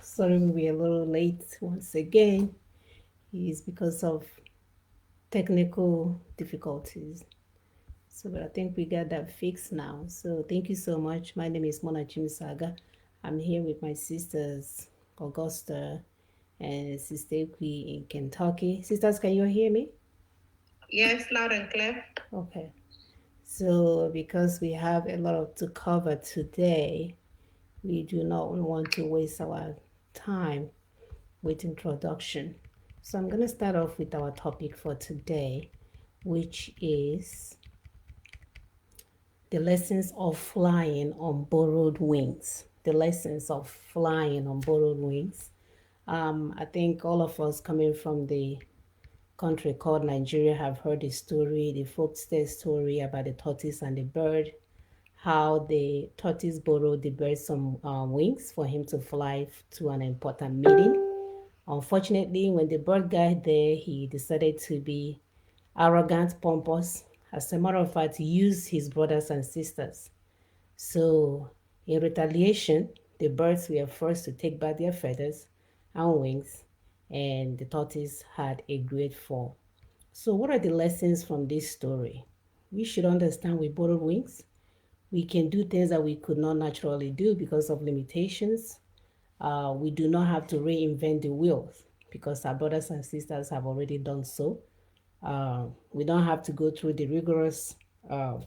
Sorry we're a little late once again. It's because of technical difficulties. So, but I think we got that fixed now. So, thank you so much. My name is Mona Chimisaga. I'm here with my sisters, Augusta and Sister Ekwi in Kentucky. Sisters, can you hear me? Yes, loud and clear. Okay. So, because we have a lot to cover today, we do not want to waste our time with introduction. So I'm going to start off with our topic for today, which is the lessons of flying on borrowed wings. The lessons of flying on borrowed wings. I think all of us coming from the country called Nigeria have heard the story, the folktale story about the tortoise and the bird, how the tortoise borrowed the bird some wings for him to fly to an important meeting. Unfortunately, when the bird got there, he decided to be arrogant, pompous. As a matter of fact, he used his brothers and sisters. So, in retaliation, the birds were forced to take back their feathers and wings, and the tortoise had a great fall. So, what are the lessons from this story? We should understand with borrowed wings, we can do things that we could not naturally do because of limitations. We do not have to reinvent the wheel because our brothers and sisters have already done so. We don't have to go through the rigorous uh,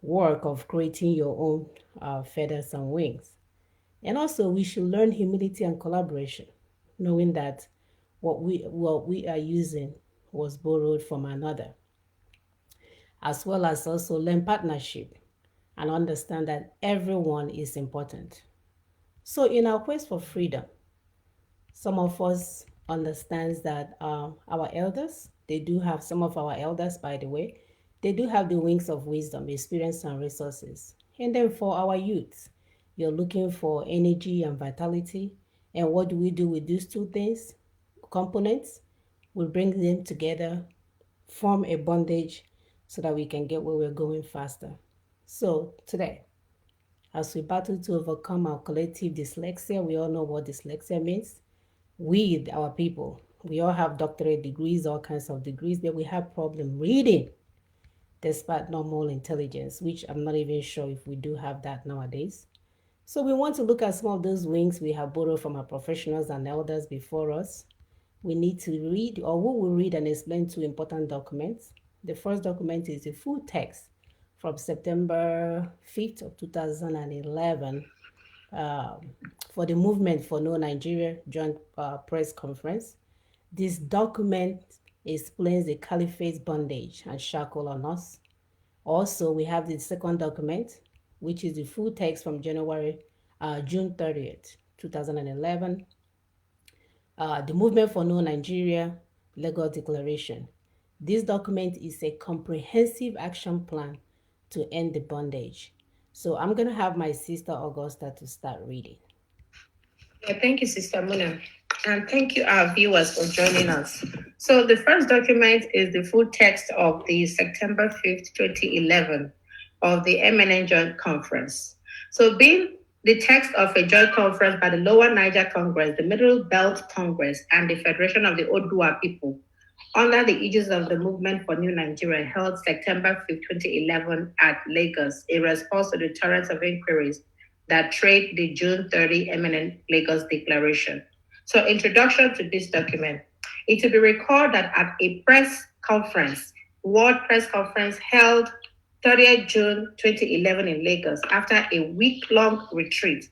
work of creating your own feathers and wings. And also, we should learn humility and collaboration, knowing that what we are using was borrowed from another, as well as also learn partnership and understand that everyone is important. So, in our quest for freedom, some of us understands that our elders, they do have some of our elders, by the way, they do have the wings of wisdom, experience, and resources. And then for our youth, you're looking for energy and vitality. And what do we do with these two things? Components, we bring them together, form a bondage so that we can get where we're going faster. So today, as we battle to overcome our collective dyslexia, we all know what dyslexia means. We, our people, we all have doctorate degrees, all kinds of degrees, but we have problem reading despite normal intelligence, which I'm not even sure if we do have that nowadays. So we want to look at some of those wings we have borrowed from our professionals and elders before us. We need to read, or we will read and explain two important documents. The first document is the full text from September 5th of 2011 um, for the Movement for No Nigeria Joint Press Conference. This document explains the caliphate's bondage and shackle on us. Also, we have the second document, which is the full text from June 30th, 2011, the Movement for No Nigeria Legal Declaration. This document is a comprehensive action plan to end the bondage. So I'm going to have my sister Augusta to start reading. Yeah, thank you, Sister Muna. And thank you, our viewers, for joining us. So, the first document is the full text of the September 5th, 2011, of the MNN Joint Conference. So, being the text of a joint conference by the Lower Niger Congress, the Middle Belt Congress, and the Federation of the Odua People, under the aegis of the Movement for New Nigeria, held September 5th, 2011 at Lagos, in response to the torrent of inquiries that trade the June 30 eminent Lagos Declaration. So, introduction to this document. It will be recalled that at a press conference, World Press Conference held 30th June 2011 in Lagos, after a week-long retreat,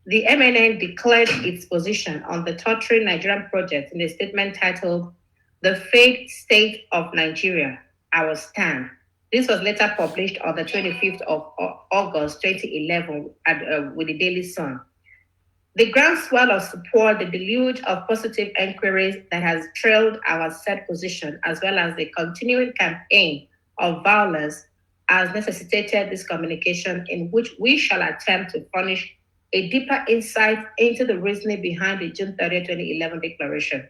the MNN declared its position on the torturing Nigerian project in a statement titled "The Failed State of Nigeria, Our Stand." This was later published on the 25th of August 2011 with the Daily Sun. The groundswell of support, the deluge of positive inquiries that has trailed our set position, as well as the continuing campaign of violence, has necessitated this communication, in which we shall attempt to furnish a deeper insight into the reasoning behind the June 30, 2011 declaration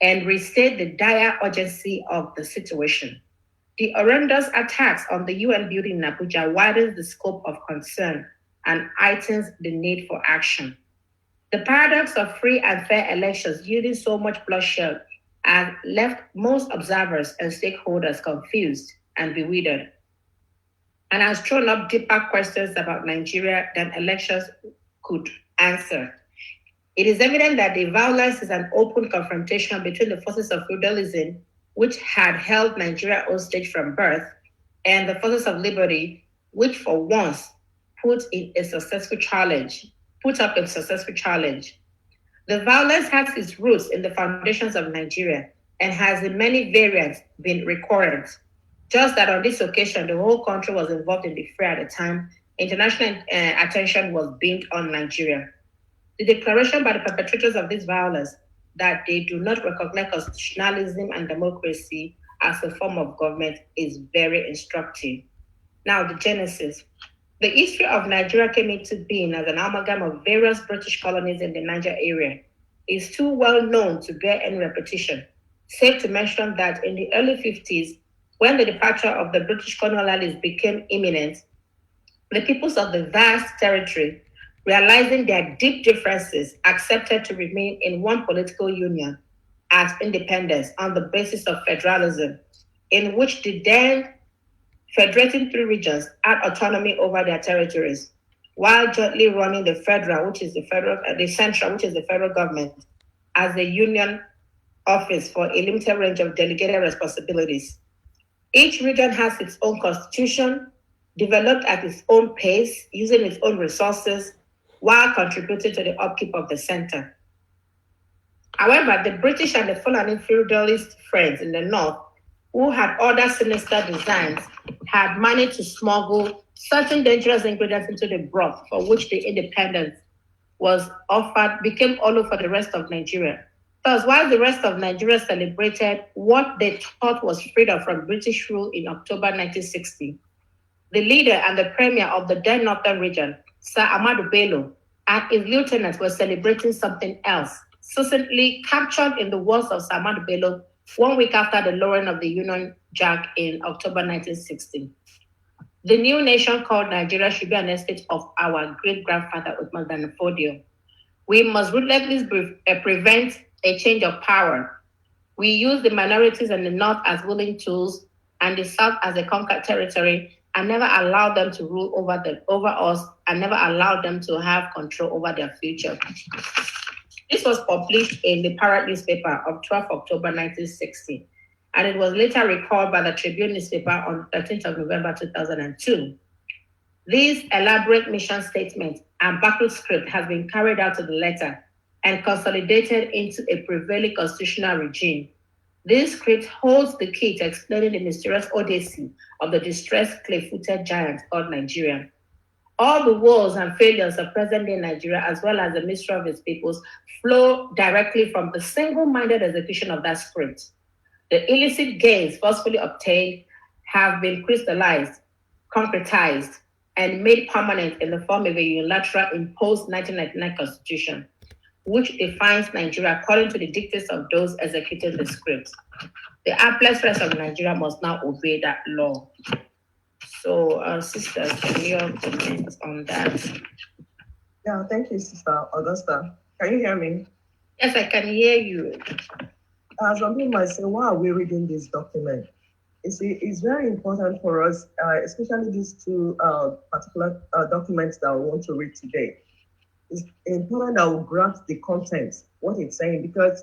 and restate the dire urgency of the situation. The horrendous attacks on the UN building in Abuja widens the scope of concern and heightens the need for action. The paradox of free and fair elections yielding so much bloodshed has left most observers and stakeholders confused and bewildered, and has thrown up deeper questions about Nigeria than elections could answer. It is evident that the violence is an open confrontation between the forces of feudalism, which had held Nigeria hostage from birth, and the forces of liberty, which for once put up a successful challenge. The violence has its roots in the foundations of Nigeria and has in many variants been recurrent. Just that on this occasion, the whole country was involved in the fray at the time. International attention was beamed on Nigeria. The declaration by the perpetrators of this violence that they do not recognize constitutionalism and democracy as a form of government is very instructive. Now, the genesis. The history of Nigeria came into being as an amalgam of various British colonies in the Niger area. Is too well known to bear any repetition. Safe to mention that in the early 50s, when the departure of the British colonialists became imminent, the peoples of the vast territory, realizing their deep differences, accepted to remain in one political union as independence on the basis of federalism, in which the then federating three regions had autonomy over their territories, while jointly running the federal, which is the central, which is the federal government, as a union office for a limited range of delegated responsibilities. Each region has its own constitution, developed at its own pace, using its own resources, while contributing to the upkeep of the center. However, the British and the Fulani feudalist friends in the north, who had other sinister designs, had managed to smuggle certain dangerous ingredients into the broth for which the independence was offered, became hollow for the rest of Nigeria. Thus, while the rest of Nigeria celebrated what they thought was freedom from British rule in October 1960, the leader and the premier of the then northern region, Sir Ahmadu Bello, and his lieutenants were celebrating something else, succinctly captured in the words of Sir Ahmadu Bello 1 week after the lowering of the Union Jack in October 1960. The new nation called Nigeria should be an estate of our great grandfather Uthman Dan Fodio. We must ruthlessly prevent a change of power. We use the minorities in the north as willing tools and the south as a conquered territory, and never allow them to rule over us, and never allow them to have control over their future. This was published in the Parrot newspaper of 12 October 1960, and it was later recalled by the Tribune newspaper on 13th of November 2002. This elaborate mission statement and backward script has been carried out to the letter and consolidated into a prevailing constitutional regime. This script holds the key to explaining the mysterious odyssey of the distressed clay-footed giant called Nigeria. All the woes and failures of present-day Nigeria, as well as the mystery of its peoples, flow directly from the single-minded execution of that script. The illicit gains forcefully obtained have been crystallized, concretized, and made permanent in the form of a unilateral imposed 1999 constitution, which defines Nigeria according to the dictates of those executing the script. The hapless rest of Nigeria must now obey that law. So, sisters, can you comment on that? Yeah, thank you, Sister Augusta. Can you hear me? Yes, I can hear you. Some people might say, why are we reading this document? You see, it's very important for us, especially these two particular documents that we want to read today. It's important that we grasp the content, what it's saying, because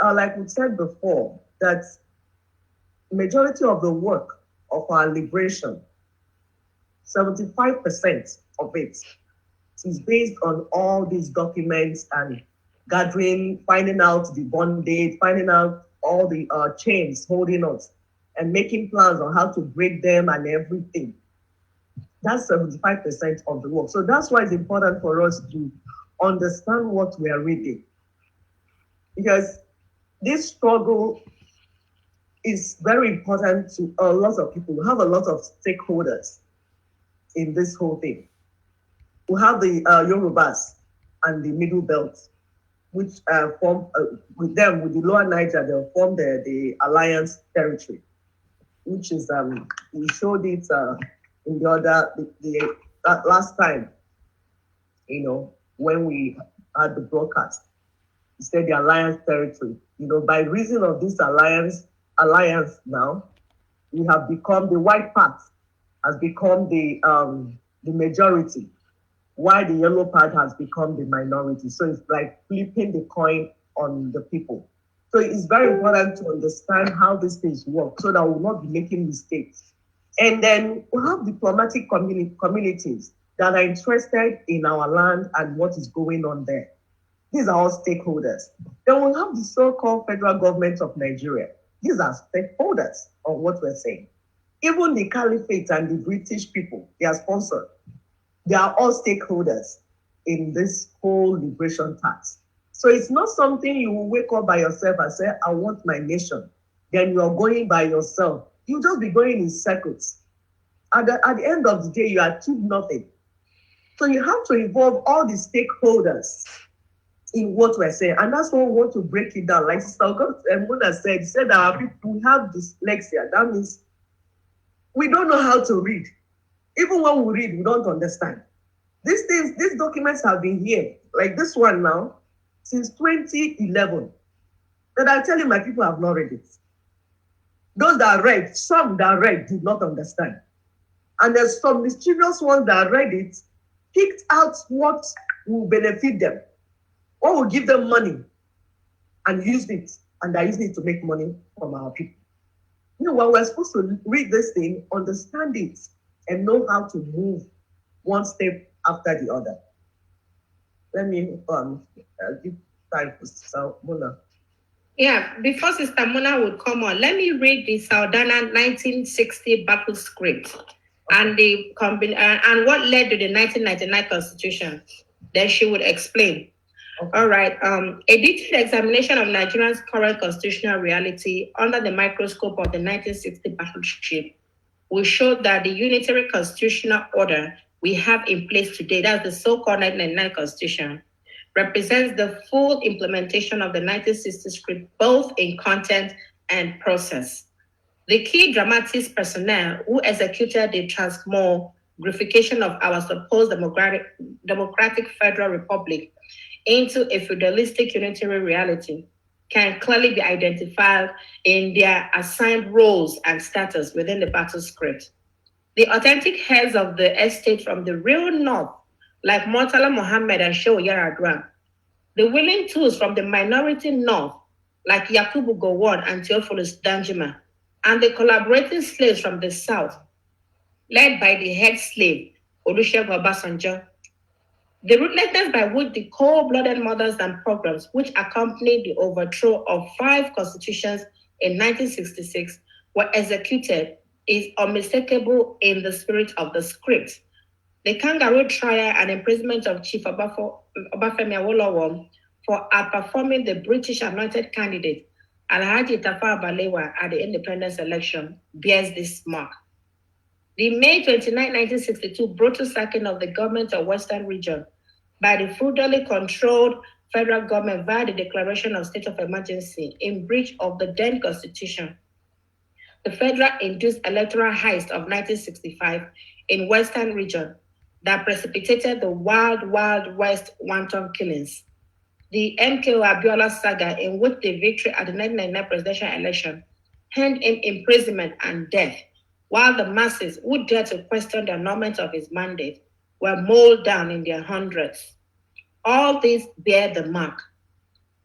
like we said before, that majority of the work of our liberation, 75% of it is based on all these documents and gathering, finding out the bondage, finding out all the chains holding us, and making plans on how to break them and everything. That's 75% of the work. So that's why it's important for us to understand what we are reading. Because this struggle is very important to a lot of people. We have a lot of stakeholders in this whole thing. We have the Yorubas and the Middle Belt, which form, with them, with the Lower Niger, they'll form the Alliance territory, which is, we showed it in the last time, when we at the broadcast. He said the alliance territory. By reason of this alliance now, we have become the white part has become the majority, while the yellow part has become the minority. So it's like flipping the coin on the people. So it's very important to understand how these things work so that we'll not be making mistakes. And then we have diplomatic communities that are interested in our land and what is going on there. These are all stakeholders. Then we have the so-called federal government of Nigeria. These are stakeholders of what we're saying. Even the caliphate and the British people, they are sponsored. They are all stakeholders in this whole liberation task. So it's not something you will wake up by yourself and say, I want my nation. Then you are going by yourself. You just be going in circles. At the end of the day, you achieve nothing. So you have to involve all the stakeholders in what we're saying. And that's what we want to break it down. Like Sister Mona said that our people, we have dyslexia. That means we don't know how to read. Even when we read, we don't understand. These documents have been here, like this one now, since 2011. But I tell you, my people have not read it. Those that read, some that read did not understand. And there's some mischievous ones that read it, picked out what will benefit them, what will give them money, and used it. And they're using it to make money from our people. When we're supposed to read this thing, understand it, and know how to move one step after the other. Let me give time for Sister Mona. Yeah, before Sister Mona would come on, let me read the Saldana 1960 battle script and and what led to the 1999 Constitution. Then she would explain. Okay. All right. A detailed examination of Nigeria's current constitutional reality under the microscope of the 1960 battleship will show that the unitary constitutional order we have in place today, that's the so-called 1999 Constitution, represents the full implementation of the 1960 script, both in content and process. The key dramatists personnel who executed the transmogrification of our supposed democratic federal republic into a feudalistic unitary reality can clearly be identified in their assigned roles and status within the battle script. The authentic heads of the estate from the real north, like Murtala Mohammed and Shehu Yaradua, the willing tools from the minority north, like Yakubu Gowon and Theophilus Danjuma, and the collaborating slaves from the south, led by the head slave, Olusegun Obasanjo. The ruthlessness by which the cold-blooded murders and pogroms which accompanied the overthrow of 5 constitutions in 1966 were executed is unmistakable in the spirit of the script. The kangaroo trial and imprisonment of Chief Obafemi Awolowo for outperforming the British anointed candidate Alhaji Tafawa Balewa at the independence election bears this mark. The May 29, 1962 brutal sacking of the government of Western Region by the feudally controlled federal government via the declaration of state of emergency in breach of the then constitution. The federal-induced electoral heist of 1965 in Western Region that precipitated the wild, wild West wanton killings. The MKO Abiola saga in which the victory at the 1999 presidential election earned him imprisonment and death, while the masses who dared to question the annulment of his mandate were mowed down in their hundreds. All these bear the mark.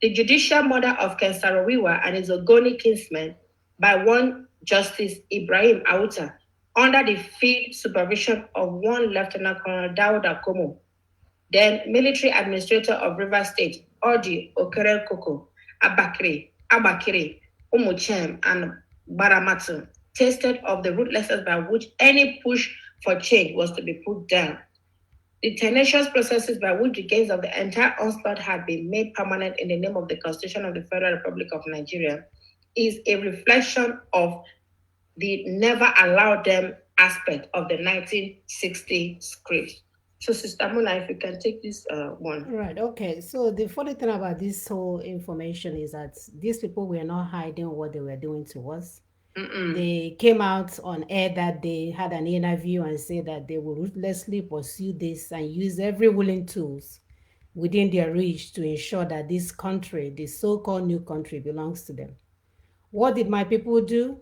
The judicial murder of Ken Saro-Wiwa and his Ogoni kinsmen by one Justice Ibrahim Auta under the field supervision of one Lieutenant Colonel Dawood Akomo, then military administrator of Rivers State, Odi Okere Koko, Abakiri, Umuchem, and Baramatu, tasted of the ruthlessness by which any push for change was to be put down. The tenacious processes by which the gains of the entire onslaught had been made permanent in the name of the Constitution of the Federal Republic of Nigeria is a reflection of the never allow them aspect of the 1960 script. So, Sister Mona, if you can take this one. Right, okay. So the funny thing about this whole information is that these people were not hiding what they were doing to us. They came out on air that day, had an interview and said that they will ruthlessly pursue this and use every willing tools within their reach to ensure that this country, this so-called new country, belongs to them. What did my people do?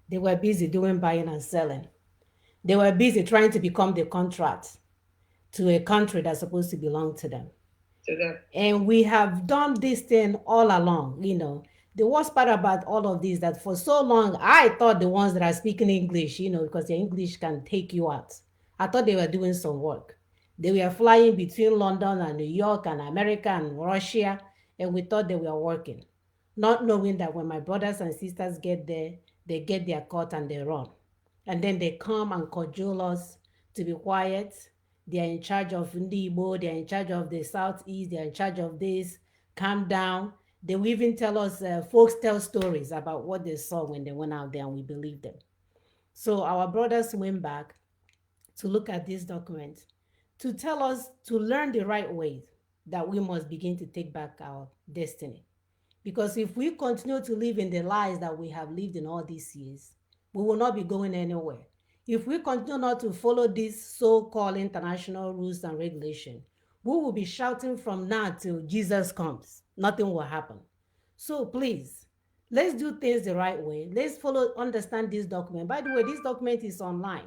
They were busy doing buying and selling. They were busy trying to become the contract to a country that's supposed to belong to them. To them. And we have done this thing all along. The worst part about all of this, that for so long I thought the ones that are speaking English, because the English can take you out, I thought they were doing some work. They were flying between London and New York and America and Russia, and we thought they were working, not knowing that when my brothers and sisters get there, they get their cut and they run. And then they come and cajole us to be quiet. They are in charge of Ndibo, they are in charge of the Southeast, they are in charge of this. Calm down. They will even tell us, folks tell stories about what they saw when they went out there, and we believe them. So our brothers went back to look at this document to tell us to learn the right ways that we must begin to take back our destiny. Because if we continue to live in the lies that we have lived in all these years, we will not be going anywhere. If we continue not to follow these so-called international rules and regulations, we will be shouting from now till Jesus comes. Nothing will happen. So please, let's do things the right way. Let's follow, understand this document. By the way, this document is online.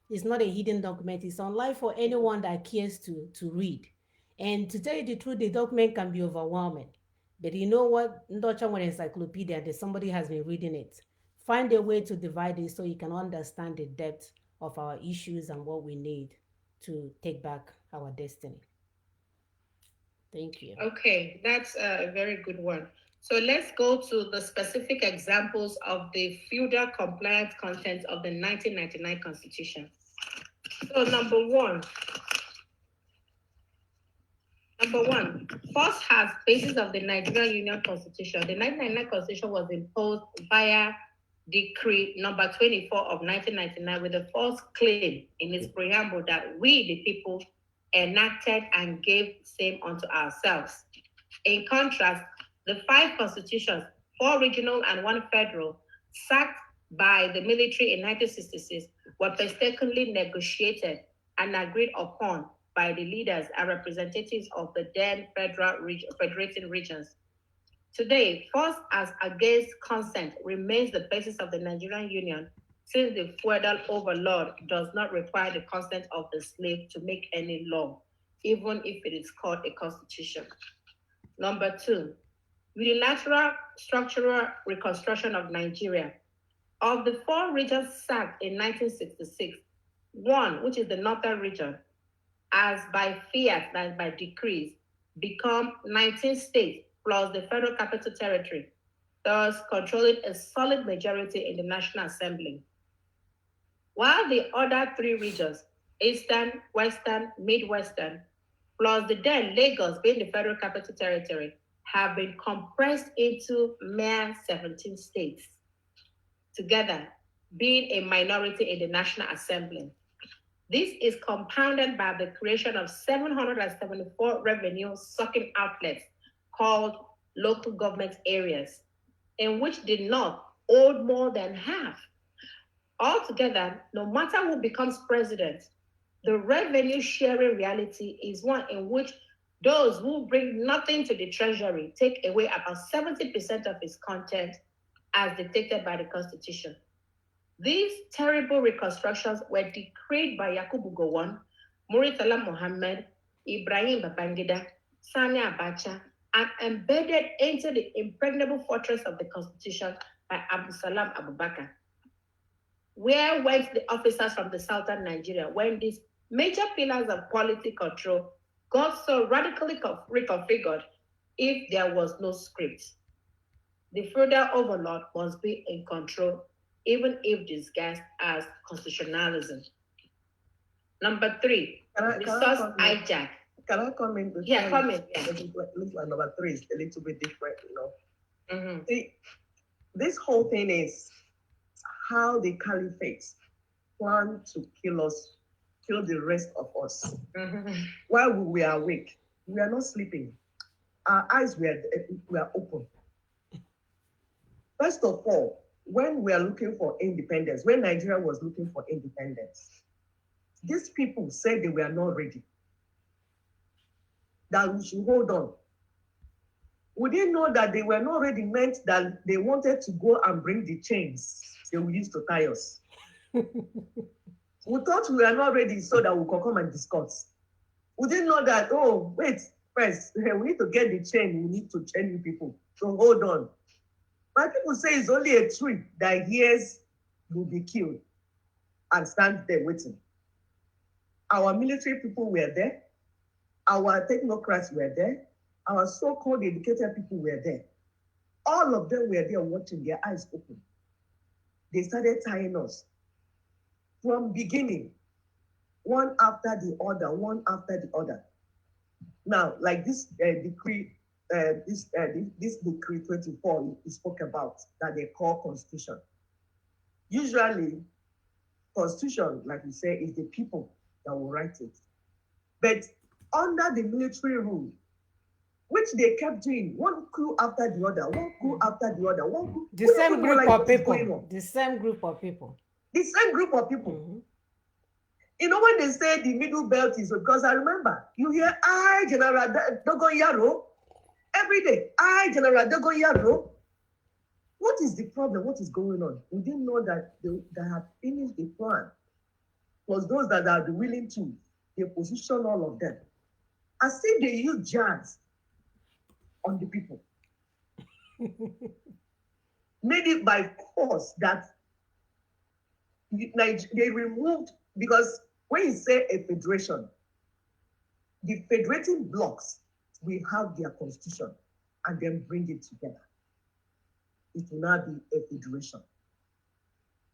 It's not a hidden document. It's online for anyone that cares to read. And to tell you the truth, the document can be overwhelming. But you know what? Ndocha with encyclopedia, that somebody has been reading it. Find a way to divide it so you can understand the depth of our issues and what we need to take back our destiny. Thank you. Okay, that's a very good one. So let's go to the specific examples of the feudal compliance content of the 1999 Constitution. So number one, first has basis of the Nigerian Union Constitution. The 1999 Constitution was imposed via Decree number 24 of 1999 with the first claim in its preamble that we, the people, enacted and gave same unto ourselves. In contrast, the 5 constitutions, 4 regional and 1 federal, sacked by the military in 1966, were painstakingly negotiated and agreed upon by the leaders and representatives of the then federating regions. Today, force as against consent remains the basis of the Nigerian Union, since the feudal overlord does not require the consent of the slave to make any law, even if it is called a constitution. Number 2, unilateral structural reconstruction of Nigeria. Of the 4 regions sacked in 1966, one, which is the northern region, as by fiat, that by decrees, become 19 states plus the Federal Capital Territory, thus controlling a solid majority in the National Assembly. While the other 3 regions, Eastern, Western, Midwestern, plus the then Lagos being the Federal Capital Territory, have been compressed into mere 17 states, together being a minority in the National Assembly. This is compounded by the creation of 774 revenue-sucking outlets called local government areas, in which the North owed more than half. Altogether, no matter who becomes president, the revenue sharing reality is one in which those who bring nothing to the treasury take away about 70% of its content as dictated by the Constitution. These terrible reconstructions were decreed by Yakubu Gowon, Muritala Mohammed, Ibrahim Babangida, Sani Abacha, and embedded into the impregnable fortress of the Constitution by Abdusalam Abubakar. Where went the officers from the southern Nigeria when these major pillars of quality control got so radically reconfigured if there was no script? The feudal overlord must be in control, even if disguised as constitutionalism. Number 3, resource hijack. Can I comment? Yeah, comment. Yeah. Looks like number 3 is a little bit different, Mm-hmm. See, this whole thing is how the caliphate plan to kill us, kill the rest of us. Mm-hmm. While we were awake, we are not sleeping. Our eyes were open. First of all, when we are looking for independence, when Nigeria was looking for independence, these people said they were not ready. that we should hold on. We didn't know that they were not already meant that they wanted to go and bring the chains they will use to tie us. We thought we were not ready so that we could come and discuss. We didn't know that, oh, wait, first, we need to get the chain, we need to chain you people. So hold on. But people say it's only a tree that hears will be killed and stand there waiting. Our military people were there, our technocrats were there, our so-called educated people were there. All of them were there watching, their eyes open. They started tying us from beginning, one after the other, one after the other. Now, like this decree, this decree 24 you spoke about that they call constitution. Usually, constitution, like we say, is the people that will write it. But under the military rule, which they kept doing, one coup after the other, one coup after the other, one coup. The same group like, of people. The same group of people. The same group of people. Mm-hmm. You know, when they say the middle belt is, because I remember, you hear, I, General Dogon Yaro, every day, I, General Dogon Yaro. What is the problem? What is going on? We didn't know that they had finished the plan. Plus those that are willing to, they position all of them. As if they use jazz on the people. Made it by force that they removed, because when you say a federation, the federating blocks will have their constitution and then bring it together. It will not be a federation.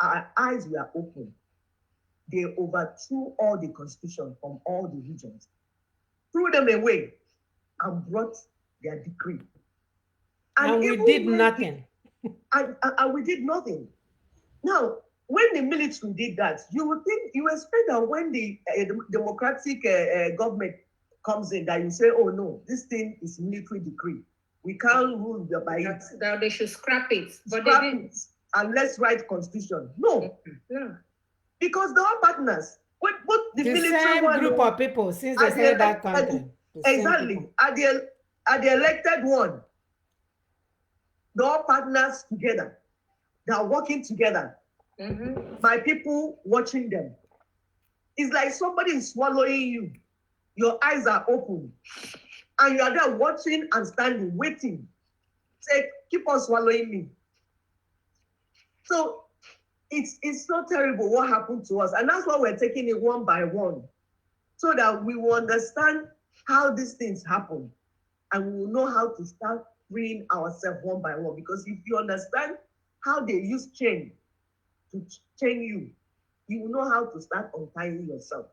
Our eyes were open. They overthrew all the constitution from all the regions, threw them away, and brought their decree. And we did nothing. And we did nothing. Now, when the military did that, you expect that when the democratic government comes in, that you say, oh no, this thing is military decree. We can't rule by it. That they should scrap it. But Scrap they didn't. it and let's write constitution. No. Yeah. Because they are partners. What the military same one, group of people since they started that country. Exactly. At the elected one, they are partners together. They are working together. Mm-hmm. By people watching them. It's like somebody is swallowing you. Your eyes are open. And you are there watching and standing, waiting. Say, keep on swallowing me. So it's so terrible what happened to us. And that's why we're taking it one by one. So that we will understand how these things happen. And we will know how to start freeing ourselves one by one. Because if you understand how they use chain to chain you, you will know how to start untying yourself.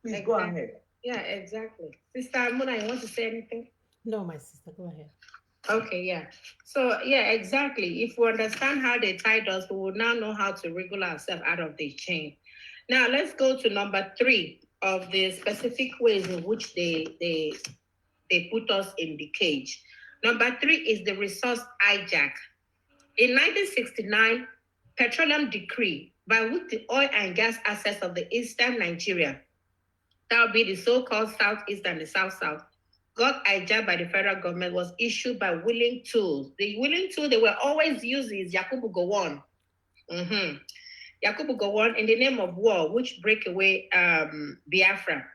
Please Exactly. Go ahead. Yeah, exactly. Sister Amuna, you want to say anything? No, my sister, go ahead. Okay, yeah. So, yeah, exactly. If we understand how they tied us, we will now know how to wriggle ourselves out of the chain. Now, let's go to number 3 of the specific ways in which they put us in the cage. Number 3 is the resource hijack. In 1969, petroleum decree by which the oil and gas assets of the eastern Nigeria, that would be the so-called southeast and the south-south, got hijacked by the federal government, was issued by willing tools. The willing tool they were always using is Yakubu Gowon. Mm-hmm. Yakubu Gowon in the name of war, which breakaway Biafra.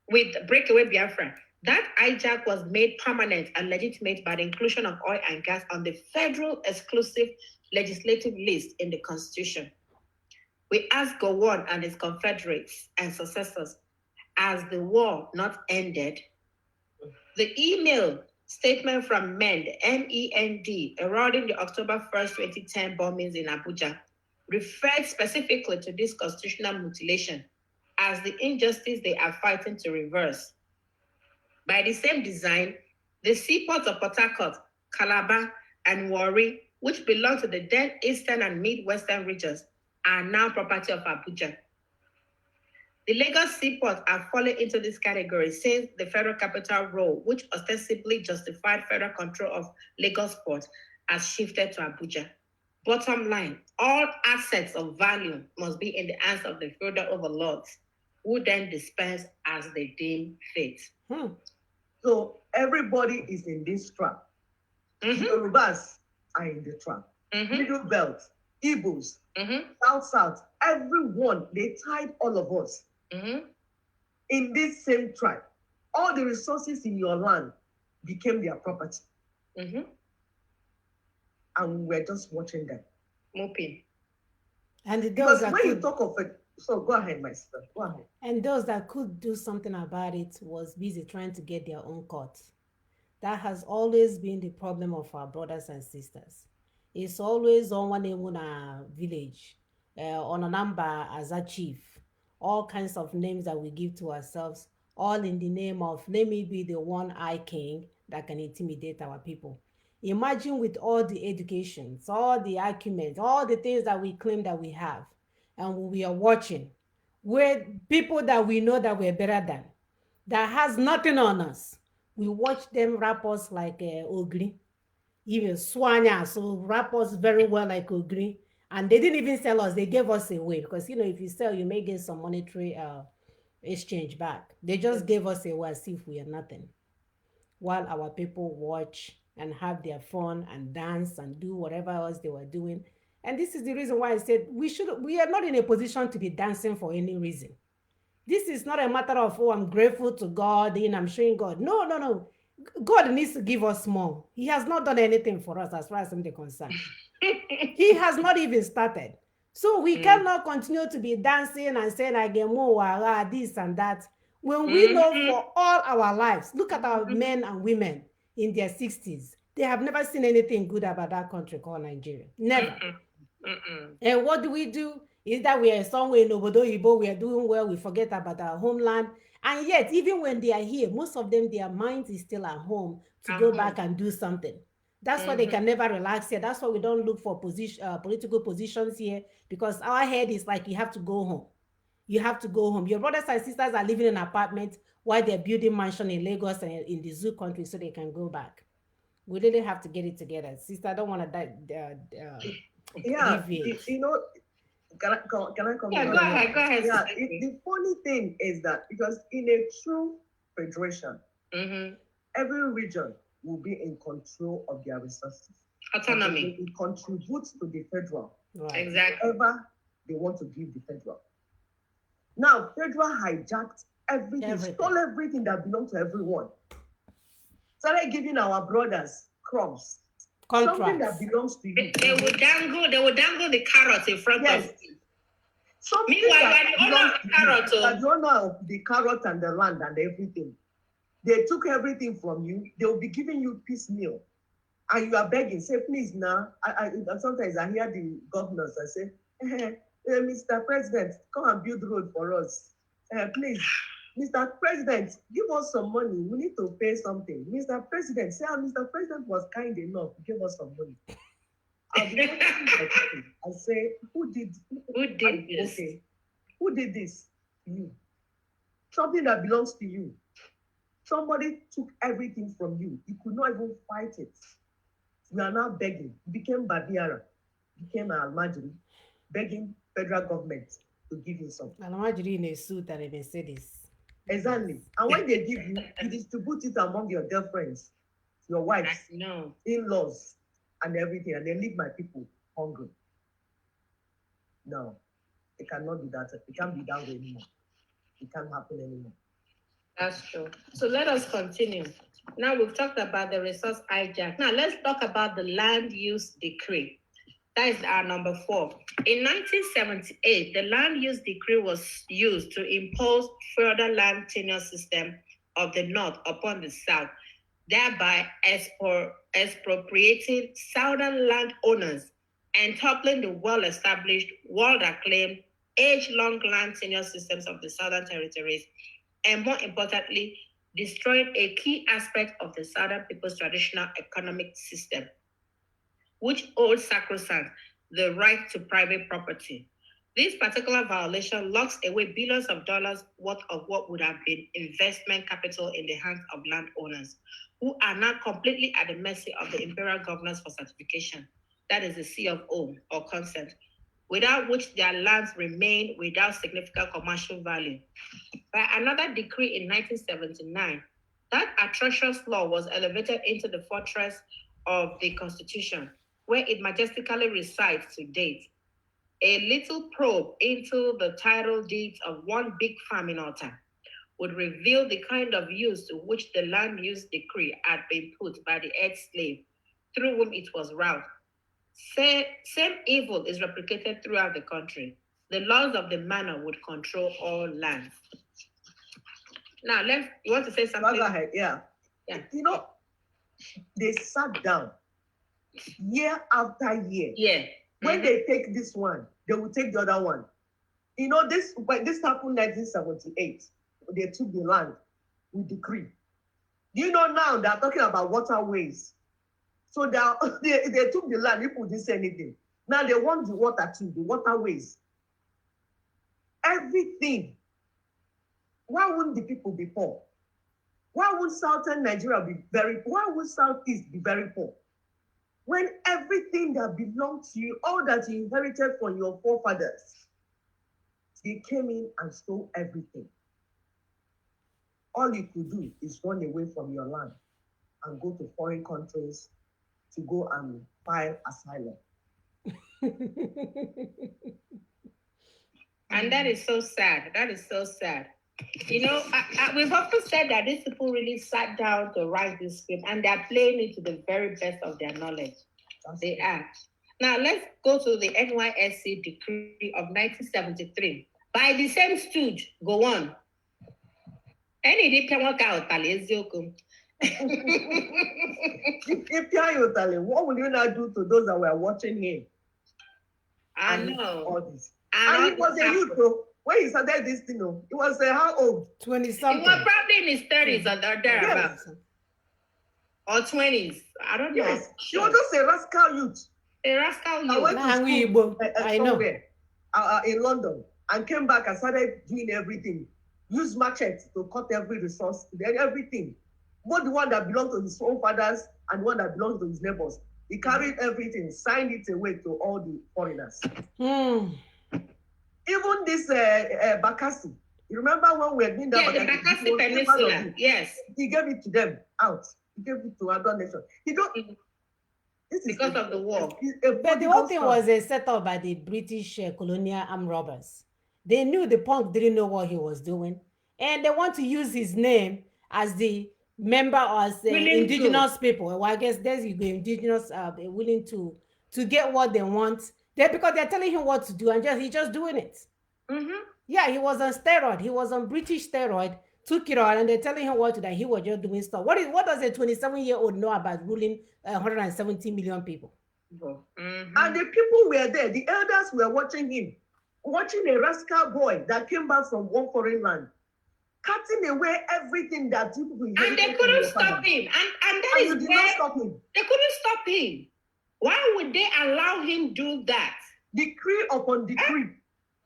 With breakaway Biafra. That hijack was made permanent and legitimate by the inclusion of oil and gas on the federal exclusive legislative list in the Constitution. We ask Gowon and his confederates and successors, as the war not ended, the email statement from MEND, MEND, heralding the October 1st, 2010 bombings in Abuja, referred specifically to this constitutional mutilation as the injustice they are fighting to reverse. By the same design, the seaports of Port Harcourt, Calabar, and Warri, which belong to the then eastern and midwestern regions, are now property of Abuja. The Lagos seaport are falling into this category since the federal capital role, which ostensibly justified federal control of Lagos port, has shifted to Abuja. Bottom line, all assets of value must be in the hands of the feudal overlords. who then disperse as they deem fit. So everybody is in this trap. Mm-hmm. Yorubas are in the trap. Mm-hmm. Middle belt, Igbos, Mm-hmm. South, everyone, they tied all of us Mm-hmm. in this same tribe. All the resources in your land became their property. Mm-hmm. And we're just watching them. Moping. And those Because that when you could, talk of it, so go ahead, my sister, go ahead. and those that could do something about it was busy trying to get their own cut. That has always been the problem of our brothers and sisters. It's always on one in a village, on a number as a chief, all kinds of names that we give to ourselves, all in the name of let me be the one eye king that can intimidate our people. Imagine with all the educations, all the arguments, all the things that we claim that we have, and we are watching, with people that we know that we're better than, that has nothing on us. We watch them wrap us like ogri, even swanya, so wrap us very well like ogri. And they didn't even sell us; they gave us away because if you sell, you may get some monetary exchange back. They just Yes. gave us away as if we are nothing, while our people watch and have their fun and dance and do whatever else they were doing. And this is the reason why I said we are not in a position to be dancing for any reason. This is not a matter of, oh, I'm grateful to God and I'm showing God. No, no, no. God needs to give us more. He has not done anything for us as far as I'm concerned. He has not even started. So we cannot continue to be dancing and saying, I get more, this and that. When we know for all our lives, look at our men and women in their 60s. They have never seen anything good about that country called Nigeria. Never. And what do? Is that we are somewhere in Obodo Yibo, we are doing well, we forget about our homeland. And yet, even when they are here, most of them, their mind is still at home to go back and do something. That's why they can never relax here. That's why we don't look for political positions here, because our head is like, you have to go home. You have to go home. Your brothers and sisters are living in apartments while they're building mansion in Lagos and in the zoo country so they can go back. We really have to get it together. Sister, I don't want to Yeah, deviate. can I come in? Yeah, go ahead. Go ahead. Yeah, the funny thing is that because in a true federation, every region will be in control of their resources. Autonomy. It contributes to the federal. Right. Exactly. Whatever they want to give the federal. Now, federal hijacked everything, stole everything that belonged to everyone. Started giving our brothers crumbs. Something that belongs to you. They would dangle the carrot in front of you. Meanwhile, you are the owner of the carrot. You are the owner of the carrot and the land and everything. They took everything from you. They will be giving you piecemeal. And you are begging, say, please now. Sometimes I hear the governors, I say, Mr. President, come and build road for us. Please, Mr. President, give us some money. We need to pay something. Mr. President, Mr. President was kind enough to give us some money. I say, who did this? Okay. Who did this to you? Something that belongs to you. Somebody took everything from you. You could not even fight it. We are now begging. You became Babiara, became an Almajiri, begging federal government to give you something. Almajiri in a suit and a Mercedes. Exactly. And when they give you, you distribute it among your girlfriends, your wives, in-laws, and everything, and they leave my people hungry. No, it cannot be that. It can't be that way anymore. It can't happen anymore. That's true. So let us continue. Now we've talked about the resource hijack. Now let's talk about the land use decree. That is our number 4. In 1978, the land use decree was used to impose further land tenure system of the North upon the South, thereby expropriating Southern landowners and toppling the well-established, world-acclaimed, age-long land tenure systems of the Southern Territories, and more importantly, destroying a key aspect of the Southern people's traditional economic system, which holds sacrosanct the right to private property. This particular violation locks away billions of dollars worth of what would have been investment capital in the hands of landowners, who are now completely at the mercy of the imperial governors for certification. That is the C of O, or consent, without which their lands remain without significant commercial value. By another decree in 1979, that atrocious law was elevated into the fortress of the Constitution, where it majestically resides to date. A little probe into the title deeds of one big farm in Alta would reveal the kind of use to which the land use decree had been put by the ex-slave through whom it was route. Same evil is replicated throughout the country. The laws of the manor would control all lands. Now, you want to say something? Go ahead, yeah. You know, they sat down year after year. Yeah. When they take this one, they will take the other one. You know, this happened in 1978. They took the land with decree. Do you know now they're talking about waterways? So they took the land, people didn't say anything. Now they want the water too, the waterways. Everything. Why wouldn't the people be poor? Why would Southern Nigeria be very poor? Why would Southeast be very poor? When everything that belonged to you, all that you inherited from your forefathers, they came in and stole everything. All you could do is run away from your land and go to foreign countries to go and file asylum. And that is so sad. That is so sad. You know, we've often said that these people really sat down to write this script and they're playing it to the very best of their knowledge. They are. Now, let's go to the NYSC decree of 1973 by the same stooge. Go on. Any can work out, what will you now do to those that were watching him? I know. All this. And he was a youth, though. When he started this thing, he was how old? 20-something. He was probably in his 30s or thereabouts. Yes. Or 20s. I don't know. Yes, he was just a rascal youth. A rascal youth. I went to school somewhere in London and came back and started doing everything. Use machetes to cut every resource, everything. Both the one that belonged to his own fathers and the one that belonged to his neighbors. He carried everything, signed it away to all the foreigners. Even this Bakassi, you remember when we were doing that? Yeah, the Bakassi Peninsula, yes. He gave it to them out. He gave it to other nations. He don't. Because of the war. But the whole thing was set up by the British colonial armed robbers. They knew the punk didn't know what he was doing, and they want to use his name as the member as indigenous people. Well, I guess there's the indigenous willing to get what they want. Because they're telling him what to do, and he's just doing it. Mm-hmm. Yeah, he was on steroid. He was on British steroid. Took it all, and they're telling him what to do. He was just doing stuff. What does a 27-year-old know about ruling 170 million people? Mm-hmm. And the people were there. The elders were watching him, watching a rascal boy that came back from one foreign land, cutting away everything that people. And they couldn't stop him. And that is where stop him. They couldn't stop him. Why would they allow him do that? Decree upon decree.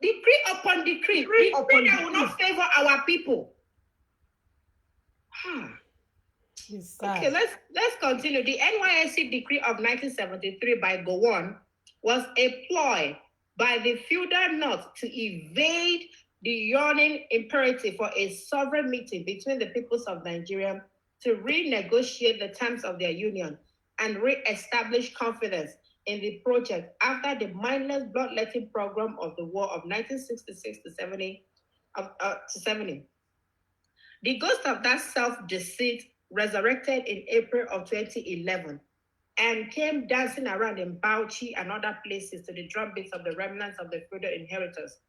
Decree upon decree. Decree that will not favor our people. Okay, let's continue. The NYSC decree of 1973 by Gowon was a ploy by the feudal North to evade the yearning imperative for a sovereign meeting between the peoples of Nigeria to renegotiate the terms of their union and re-establish confidence in the project after the mindless bloodletting program of the war of 1966 to 70. The ghost of that self-deceit resurrected in April of 2011 and came dancing around in Bauchi and other places to the drumbeats of the remnants of the feudal inheritors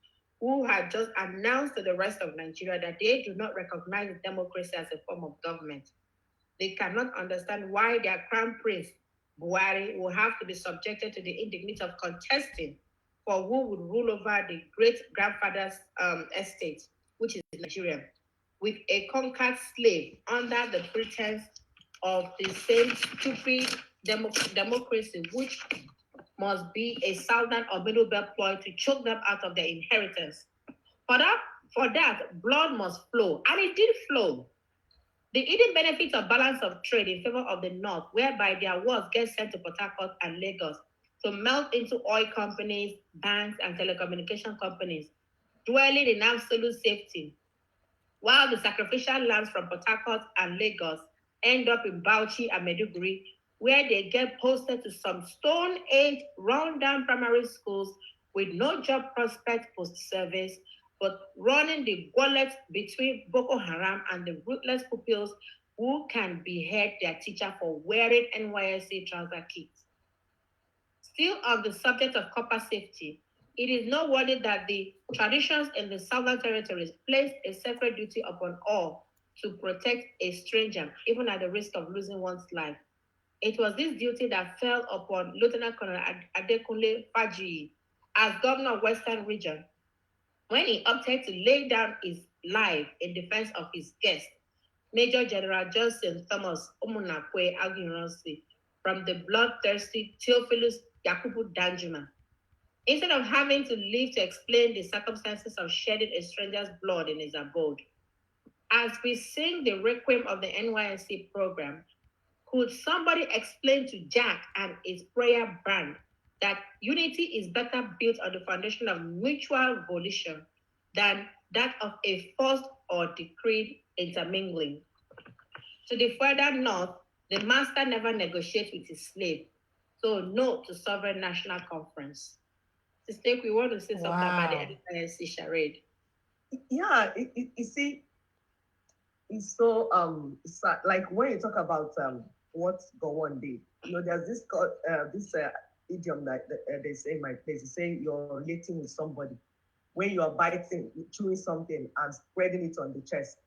who had just announced to the rest of Nigeria that they do not recognize democracy as a form of government. They cannot understand why their crown prince, Buhari, will have to be subjected to the indignity of contesting for who would rule over the great-grandfather's estate, which is Nigeria, with a conquered slave under the pretense of the same stupid democracy, which must be a southern or middle belt ploy to choke them out of their inheritance. For that, blood must flow, and it did flow. The hidden benefits of balance of trade in favor of the North, whereby their goods get sent to Port Harcourt and Lagos, to melt into oil companies, banks, and telecommunication companies, dwelling in absolute safety, while the sacrificial lambs from Port Harcourt and Lagos end up in Bauchi and Maiduguri, where they get posted to some Stone Age rundown primary schools with no job prospect post-service, but running the gauntlet between Boko Haram and the ruthless pupils who can behead their teacher for wearing NYSC trouser kits. Still on the subject of copper safety, it is noteworthy that the traditions in the Southern Territories placed a sacred duty upon all to protect a stranger, even at the risk of losing one's life. It was this duty that fell upon Lieutenant Colonel Adekunle Faji as governor of Western Region when he opted to lay down his life in defense of his guest, Major General Johnson Thomas Omunakwe Aguiransi, from the bloodthirsty Theophilus Yakubu Danjuma. Instead of having to live to explain the circumstances of shedding a stranger's blood in his abode. As we sing the requiem of the NYSC program, could somebody explain to Jack and his prayer band that unity is better built on the foundation of mutual volition than that of a forced or decreed intermingling? To the further north, the master never negotiates with his slave, so no to sovereign national conference. Sister, we want to say something about the NYSC charade. Yeah, you see, it's so like when you talk about what Gowon did, there's this idiom that they say in my place. They say you're relating with somebody when you are biting, chewing something and spreading it on the chest.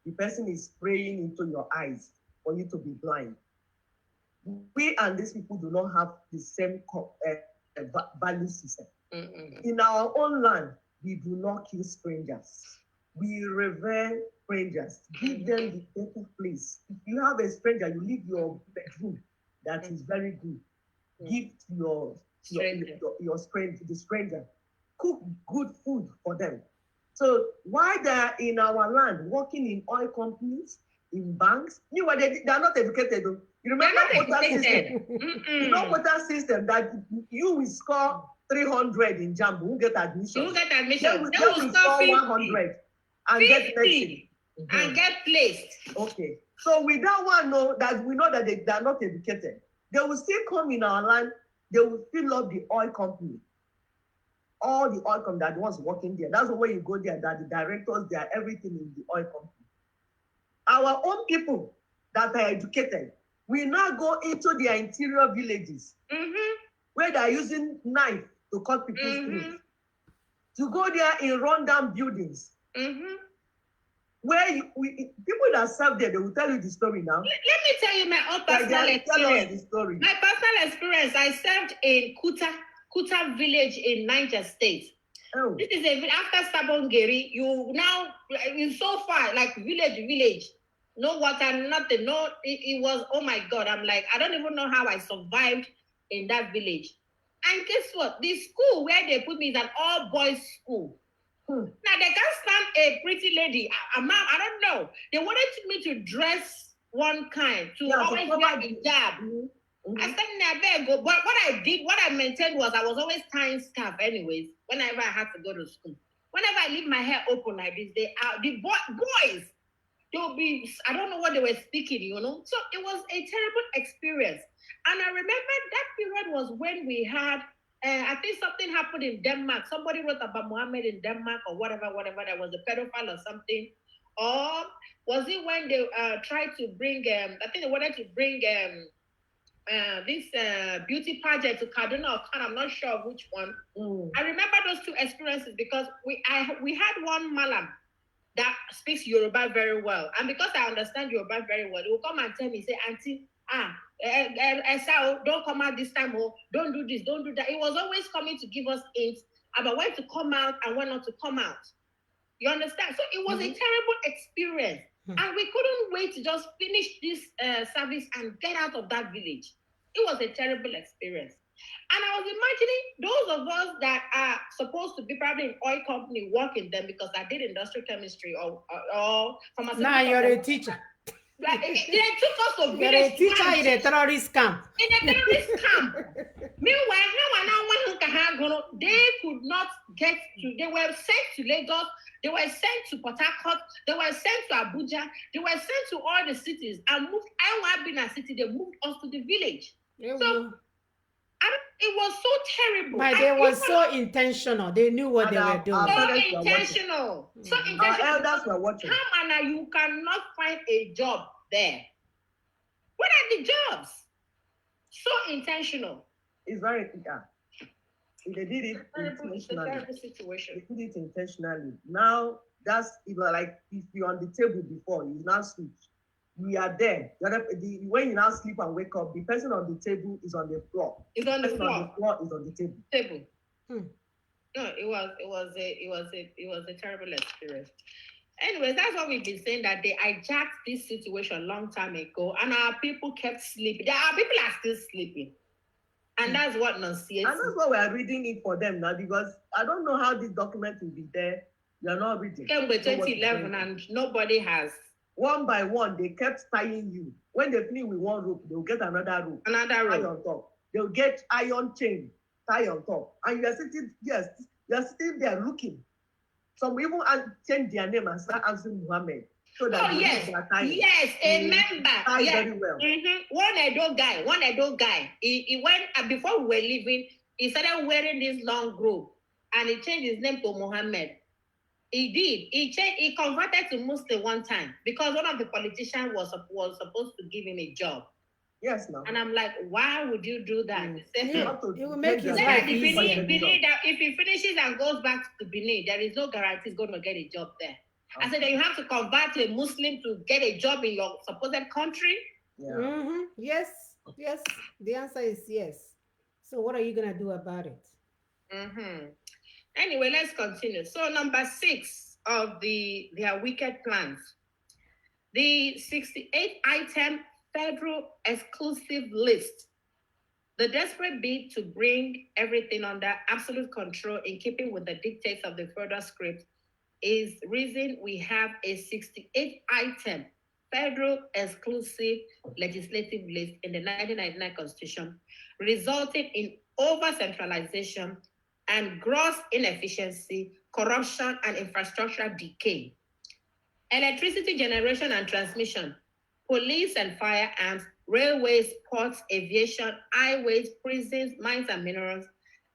The person is spraying into your eyes for you to be blind. We and these people do not have the same value system. In our own land, we do not kill strangers. We revere strangers. Give them the better place. If you have a stranger, you leave your bedroom that is very good. Give to your stranger, the stranger. Cook good food for them. So while they're in our land, working in oil companies, in banks, they are not educated. Though. You remember quota system? Quota system that you will score 300 in JAMB, who get admission. They will score 100 and get next and get placed. Okay. So with that one, we know that they are not educated. They will still come in our land. They will fill up the oil company. All the oil company that ones working there. That's why you go there, that the directors, they are everything in the oil company. Our own people that are educated, we now go into their interior villages where they are using knife to cut people's throats. To go there in rundown buildings. Where people that serve there, they will tell you the story now. Let me tell you my own personal experience. Tell us the story. My personal experience, I served in Kuta village in Niger State. Oh. This is after Sabongeri, it's so far, like village. No water, nothing. No, it was, oh my God. I'm like, I don't even know how I survived in that village. And guess what? The school where they put me is an all-boys school. Now, they can't stand a pretty lady, a mom, I don't know. They wanted me to dress one kind, to always wear a hijab. I said, never go. But what I maintained was I was always tying scarf anyways, whenever I had to go to school. Whenever I leave my hair open like this, the boys, they'll be, I don't know what they were speaking, So it was a terrible experience. And I remember that period was when we had, I think something happened in Denmark. Somebody wrote about Muhammad in Denmark or whatever. There was a pedophile or something. Or was it when they tried to bring, I think they wanted to bring this beauty pageant to Kaduna or Khan, I'm not sure which one. I remember those two experiences because we had one Malam that speaks Yoruba very well. And because I understand Yoruba very well, he will come and tell me, say, Auntie, don't come out this time, don't do this, don't do that. He was always coming to give us hints about when to come out and when not to come out. You understand? So it was a terrible experience. And we couldn't wait to just finish this service and get out of that village. It was a terrible experience. And I was imagining those of us that are supposed to be probably in oil company working them because I did industrial chemistry or pharmaceutical. Now you're a teacher. Like, they took us to village. You're a teacher in a terrorist camp. In a terrorist camp. Meanwhile, they could not get to, they were sent to Lagos, they were sent to Port Harcourt, they were sent to Abuja, they were sent to all the cities and moved. I want being a city, they moved us to the village. So it was so terrible. But they were so intentional. They knew what And they were doing. So intentional. So intentional. Our elders were watching. How Anna, you cannot find a job there? What are the jobs? So intentional. It's very they did it It's a intentionally. terrible situation. They did it intentionally. Now that's like if you're on the table before, you now switch. We are there. When you now sleep and wake up, the person on the table is on the floor. It's on the floor. On the floor is on the table. No, it was a terrible experience. Anyways, that's what we've been saying, that they hijacked this situation a long time ago, and our people kept sleeping. Our people are still sleeping. And that's what nauseates. And that's why we are reading it for them now, because I don't know how this document will be there. You are not reading. Came with 2011 and nobody has. One by one, they kept tying you. When they finish with one rope, they'll get another rope. Another rope. Tie on top. They'll get iron chain, tie on top. And you are sitting, you are sitting there looking. Some even change their name and start answering Muhammad. So that yes, a member. Tie very well. One Edo guy. He went, before we were leaving, he started wearing this long robe and he changed his name to Muhammad. He did. He converted to Muslim one time because one of the politicians was supposed to give him a job. Yes, no. And I'm like, why would you do that? It will make his life easier. If he finishes and goes back to Benin, there is no guarantee he's going to get a job there. I said that you have to convert to a Muslim to get a job in your supposed country. Yeah. Yes. The answer is yes. So what are you gonna do about it? Anyway, let's continue. So number 6 of their wicked plans, the 68-item federal exclusive list. The desperate bid to bring everything under absolute control in keeping with the dictates of the federal script is reason we have a 68-item federal exclusive legislative list in the 1999 Constitution, resulting in over-centralization and gross inefficiency, corruption, and infrastructure decay. Electricity generation and transmission, police and firearms, railways, ports, aviation, highways, prisons, mines and minerals,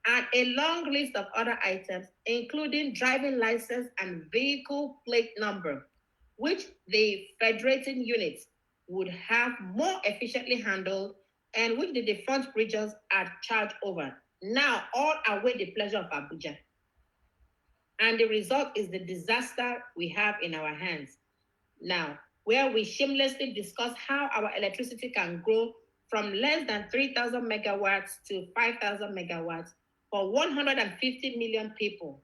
and a long list of other items, including driving license and vehicle plate number, which the federating units would have more efficiently handled and which the defunct regions are charged over. Now, all await the pleasure of Abuja. And the result is the disaster we have in our hands now, where we shamelessly discuss how our electricity can grow from less than 3,000 megawatts to 5,000 megawatts for 150 million people.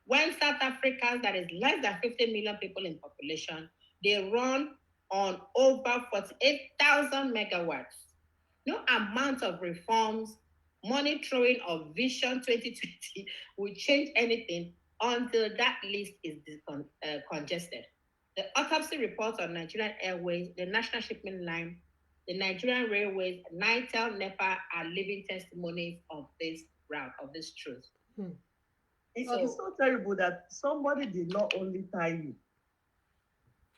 When South Africa, that is less than 50 million people in population, they run on over 48,000 megawatts. No amount of reforms, monitoring of Vision 2020 will change anything until that list is congested. The autopsy reports on Nigerian Airways, the National Shipping Line, the Nigerian Railways, NITEL, NEPA are living testimonies of this route, of this truth. It's so terrible that somebody did not only tie you.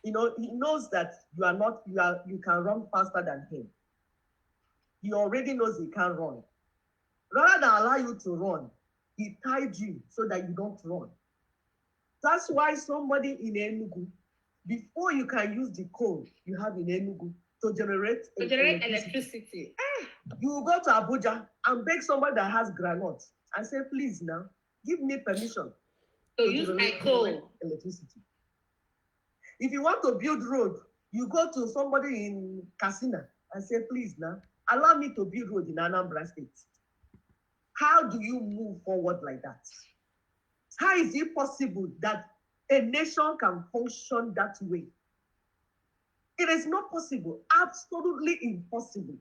He knows that you can run faster than him. He already knows he can run. Rather than allow you to run, he tied you so that you don't run. That's why somebody in Enugu, before you can use the coal you have in Enugu to generate electricity, you go to Abuja and beg somebody that has granite and say, please now, give me permission to use my coal electricity. If you want to build road, you go to somebody in Katsina and say, please now, allow me to build road in Anambra State. How do you move forward like that? How is it possible that a nation can function that way? It is not possible, absolutely impossible.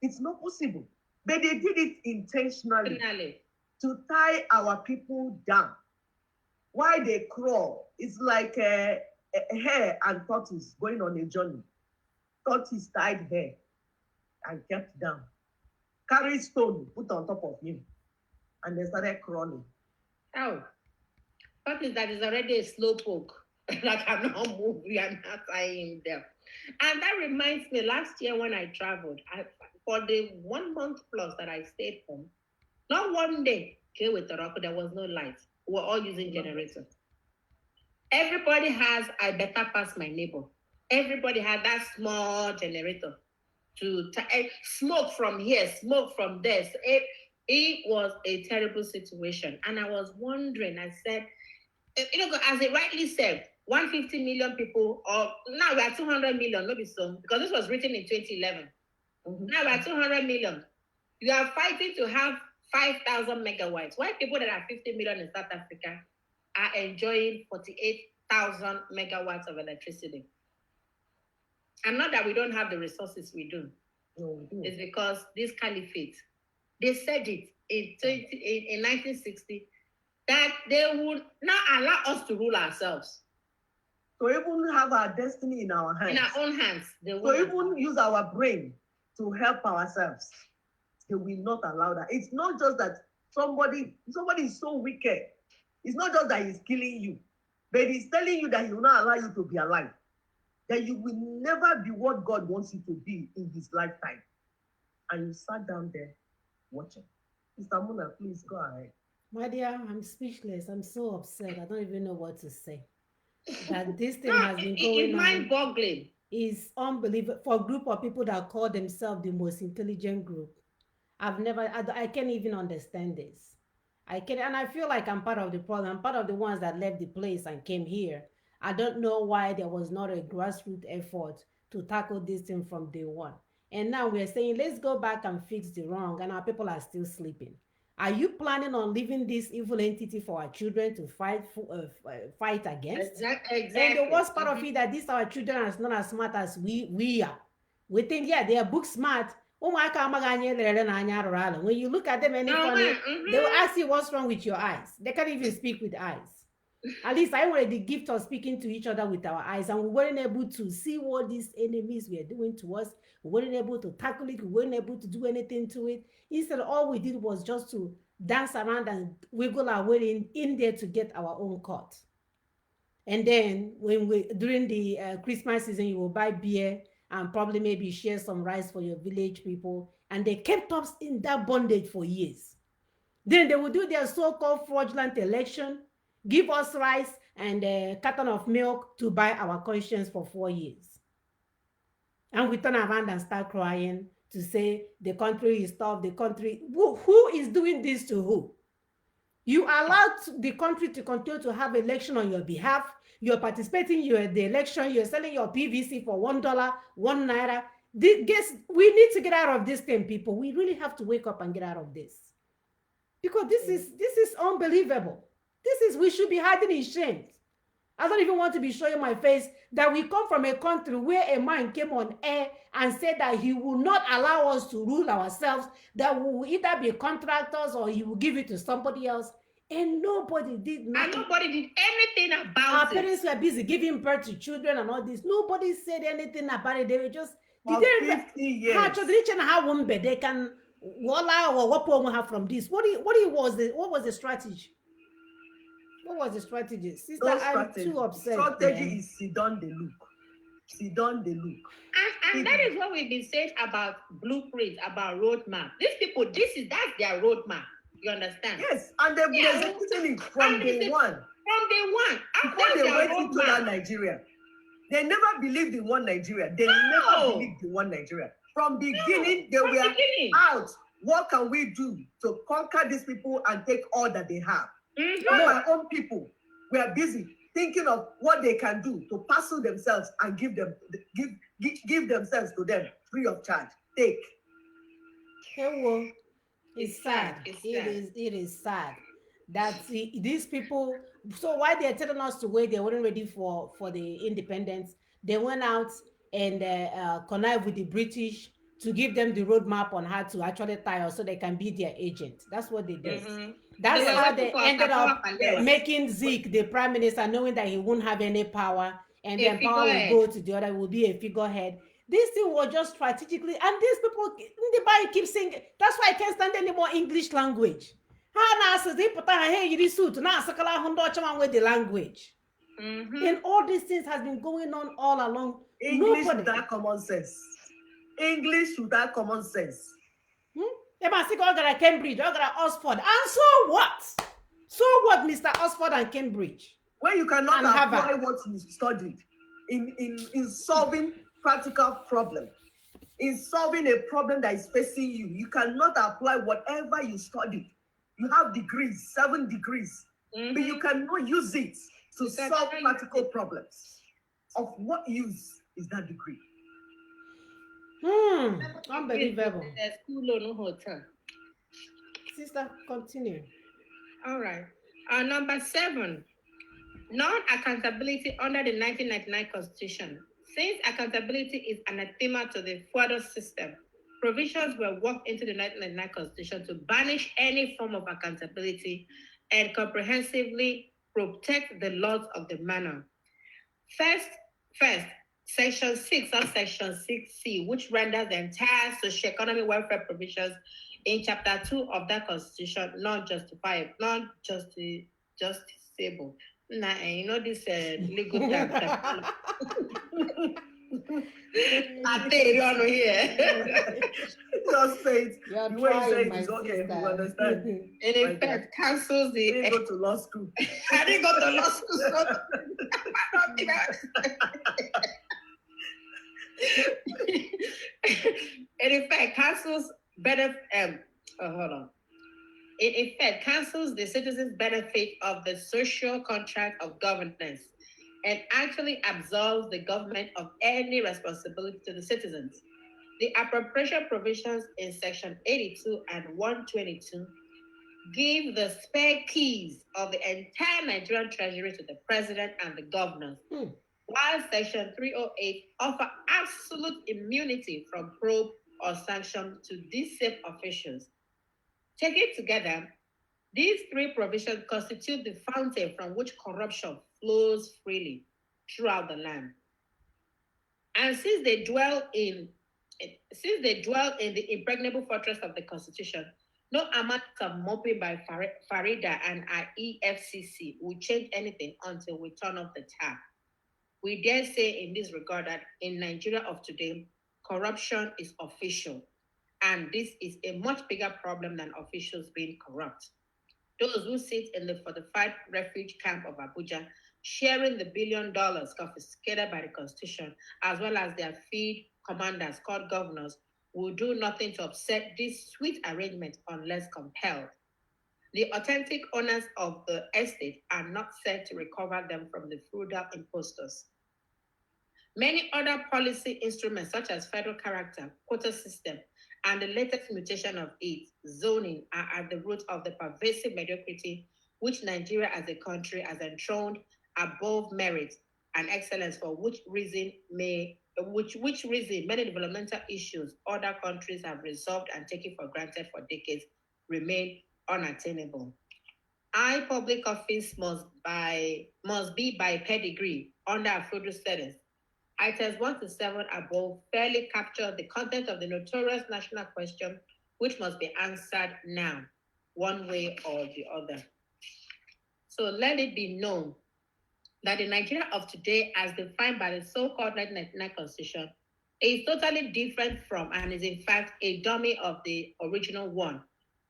It's not possible. But they did it intentionally to tie our people down. Why they crawl? It's like a hare and tortoise going on a journey. Tortoise tied hair and kept down. carry stone, put on top of him, and they started crawling. Oh, what is that? Is already a slow poke that cannot move. We are not tying him there. And that reminds me, last year when I traveled, for the 1 month plus that I stayed home, not one day came with the rock, there was no light. We're all using generators. Everybody has, I better pass my neighbor. Everybody had that small generator to smoke from here, smoke from there. So it was a terrible situation. And I was wondering, I said, as it rightly said, 150 million people, or now we're 200 million, maybe so, because this was written in 2011. Mm-hmm. Now we're 200 million. You are fighting to have 5,000 megawatts. Why people that are 50 million in South Africa are enjoying 48,000 megawatts of electricity? And not that we don't have the resources, we do. No, we do. It's because this caliphate, they said it in 1960, that they would not allow us to rule ourselves. So even have our destiny in our hands. In our own hands. So even use our brain to help ourselves. They will not allow that. It's not just that somebody is so wicked. It's not just that he's killing you, but he's telling you that he will not allow you to be alive. That you will never be what God wants you to be in his lifetime. And you sat down there watching. Mr. Muna, please go ahead. My dear, I'm speechless. I'm so upset. I don't even know what to say. That this thing has been going on. It's mind-boggling. Is unbelievable for a group of people that call themselves the most intelligent group. I can't even understand this. And I feel like I'm part of the problem. I'm part of the ones that left the place and came here. I don't know why there was not a grassroots effort to tackle this thing from day one. And now we're saying, let's go back and fix the wrong, and our people are still sleeping. Are you planning on leaving this evil entity for our children to fight against? Exactly. And the worst part of it that these our children are not as smart as we are. We think, yeah, they are book smart. When you look at them any funny, they will ask you what's wrong with your eyes. They can't even speak with eyes. At least I wanted the gift of speaking to each other with our eyes, and we weren't able to see what these enemies were doing to us. We weren't able to tackle it. We weren't able to do anything to it. Instead, all we did was just to dance around and wiggle our way in there to get our own cut. And then during the Christmas season, you will buy beer and probably maybe share some rice for your village people. And they kept us in that bondage for years. Then they will do their so-called fraudulent election, give us rice and a carton of milk to buy our conscience for 4 years. And we turn around and start crying to say the country is tough, the country. Who is doing this to who? You allowed the country to continue to have election on your behalf. You're participating in the election. You're selling your PVC for $1, $1. We need to get out of this thing, people. We really have to wake up and get out of this. Because this is unbelievable. We should be hiding in shame. I don't even want to be showing my face that we come from a country where a man came on air and said that he will not allow us to rule ourselves, that we will either be contractors or he will give it to somebody else. And nobody did nothing. And nobody did anything about it. Our parents were busy giving birth to children and all this. Nobody said anything about it. They were just... For 50 years. They can... What have from this? What was the strategy? What was the strategy? Sister, I'm too upset. Strategy is sit down the look. Sit down the look. And that is what we've been saying about blueprint, about roadmap. These people, that's their roadmap. You understand? Yes, and they've been executing it from day one. From day one. Before they went into that Nigeria. They never believed in one Nigeria. They never believed in one Nigeria. From beginning, they were out. What can we do to conquer these people and take all that they have? Mm-hmm. Our own people were busy thinking of what they can do to parcel themselves and give themselves to them free of charge. Take. It's sad. It is sad that these people. So why they're telling us to wait? They weren't ready for the independence. They went out and connived with the British to give them the roadmap on how to actually tie us so they can be their agent. That's what they did. Mm-hmm. That's how they ended up making Zeke the prime minister, knowing that he won't have any power, and then power will go to the other, will be a figurehead. This thing was just strategically, and these people in the Bible keep saying, that's why I can't stand any more English language. How now says they put on hey you suit now with the language. And all these things has been going on all along. English Nobody. without common sense. English without common sense. They must think all got Cambridge, all got Oxford. And so what? So what, Mr. Oxford and Cambridge? When you cannot And apply Harvard. what you studied in solving practical problem, in solving a problem that is facing you, you cannot apply whatever you studied. You have degrees, 7 degrees, but you cannot use it to solve practical problems. Of what use is that degree? Unbelievable. School or no hotel. Sister, continue. All right. Number 7, non-accountability under the 1999 Constitution. Since accountability is anathema to the federal system, provisions were worked into the 1999 Constitution to banish any form of accountability and comprehensively protect the laws of the manor. First, Section 6 of Section 6C, which renders the entire socio-economic welfare provisions in Chapter 2 of that Constitution non-justifiable, non-justiciable. Nah, you know this legal term. I think you know here. Just say it. You're The way you say trying, it my is okay. sister. You understand? In effect, cancels You the. didn't go to law school. I didn't go to law school. In effect, cancels hold on. In effect, cancels the citizens' benefit of the social contract of governance and actually absolves the government of any responsibility to the citizens. The appropriation provisions in Section 82 and 122 give the spare keys of the entire Nigerian treasury to the president and the governors, while Section 308 offers absolute immunity from probe or sanction to these same officials. Taken together, these 3 provisions constitute the fountain from which corruption flows freely throughout the land. And since they dwell in the impregnable fortress of the Constitution, no amount of mopping by Farida and our EFCC will change anything until we turn off the tap. We dare say in this regard that in Nigeria of today, corruption is official, and this is a much bigger problem than officials being corrupt. Those who sit in the fortified refuge camp of Abuja, sharing the $1 billion confiscated by the Constitution, as well as their field commanders called governors, will do nothing to upset this sweet arrangement unless compelled. The authentic owners of the estate are not set to recover them from the frugal impostors. Many other policy instruments, such as federal character, quota system, and the latest mutation of it, zoning, are at the root of the pervasive mediocrity which Nigeria as a country has enthroned above merit and excellence, for which reason many developmental issues other countries have resolved and taken for granted for decades remain unattainable. High public office must be by pedigree under a federal status. Items 1 to 7 above fairly capture the content of the notorious national question, which must be answered now, one way or the other. So let it be known that the Nigeria of today, as defined by the so-called 1999 Constitution, is totally different from and is in fact a dummy of the original one,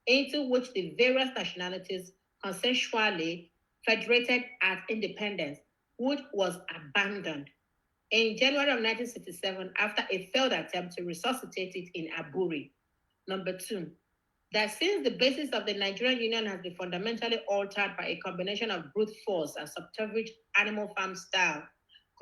into which the various nationalities consensually federated at independence, which was abandoned in January of 1967 after a failed attempt to resuscitate it in Aburi. Number 2, that since the basis of the Nigerian Union has been fundamentally altered by a combination of brute force and subterfuge animal farm style,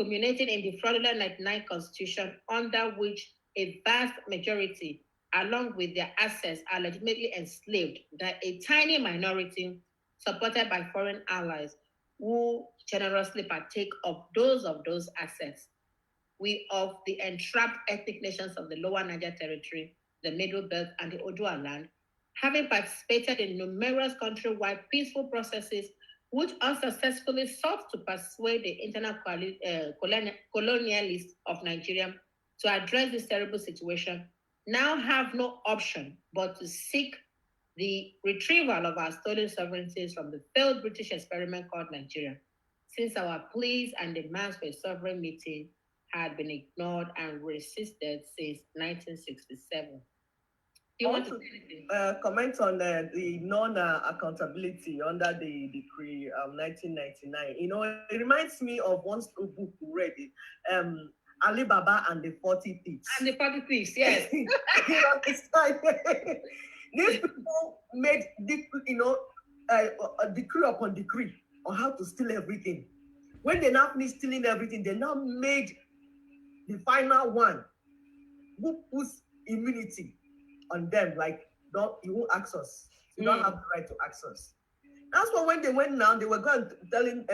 culminating in the fraudulent 1999 Constitution, under which a vast majority, along with their assets, are legitimately enslaved, that a tiny minority, supported by foreign allies, who generously partake of those assets. We of the entrapped ethnic nations of the lower Niger territory, the Middle Belt, and the Odua land, having participated in numerous countrywide peaceful processes which unsuccessfully sought to persuade the internal colonialists of Nigeria to address this terrible situation now have no option but to seek the retrieval of our stolen sovereignties from the failed British experiment called Nigeria, since our pleas and demands for a sovereign meeting had been ignored and resisted since 1967. Do I you want want to to say anything? comment on the non-accountability under the decree 1999. It reminds me of one book we read, um, Alibaba and the 40 Thieves. And the 40 thieves, yes. You understand? These people made, a decree upon decree on how to steal everything. When they now finished stealing everything, they now made the final one who puts immunity on them, like, don't, you won't access. You don't have the right to access. That's why when they went now, they were going to telling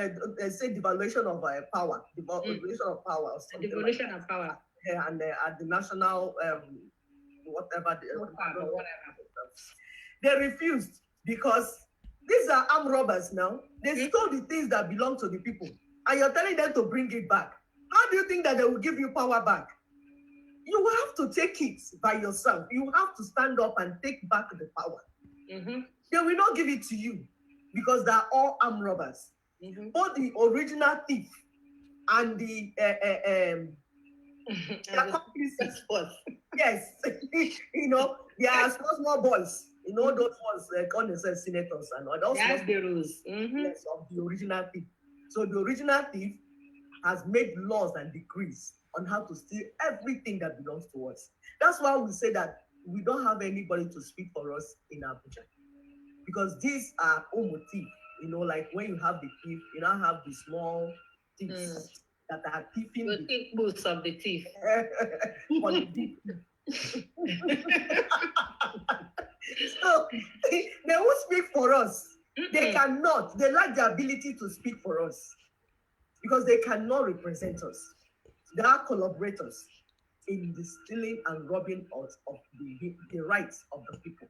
say devaluation of power, devaluation of power, or something Devolution like that. of power. Yeah, and at the national whatever, Whatever. they refused because these are armed robbers now. They stole the things that belong to the people, and you're telling them to bring it back. How do you think that they will give you power back? You will have to take it by yourself. You have to stand up and take back the power. They will not give it to you because they are all armed robbers. Both the original thief and the accomplices. Yes, they are small boys. Those ones called themselves senators and all those. That's the rules. Yes, of the original thief. So the original thief has made laws and decrees on how to steal everything that belongs to us. That's why we say that we don't have anybody to speak for us in Abuja. Because these are homo thief, like when you have the thief, you now have the small thieves that are thieving. The thief boots of the thief. So they won't speak for us. They cannot. They lack the ability to speak for us because they cannot represent us. They are collaborators in the stealing and robbing of the rights of the people,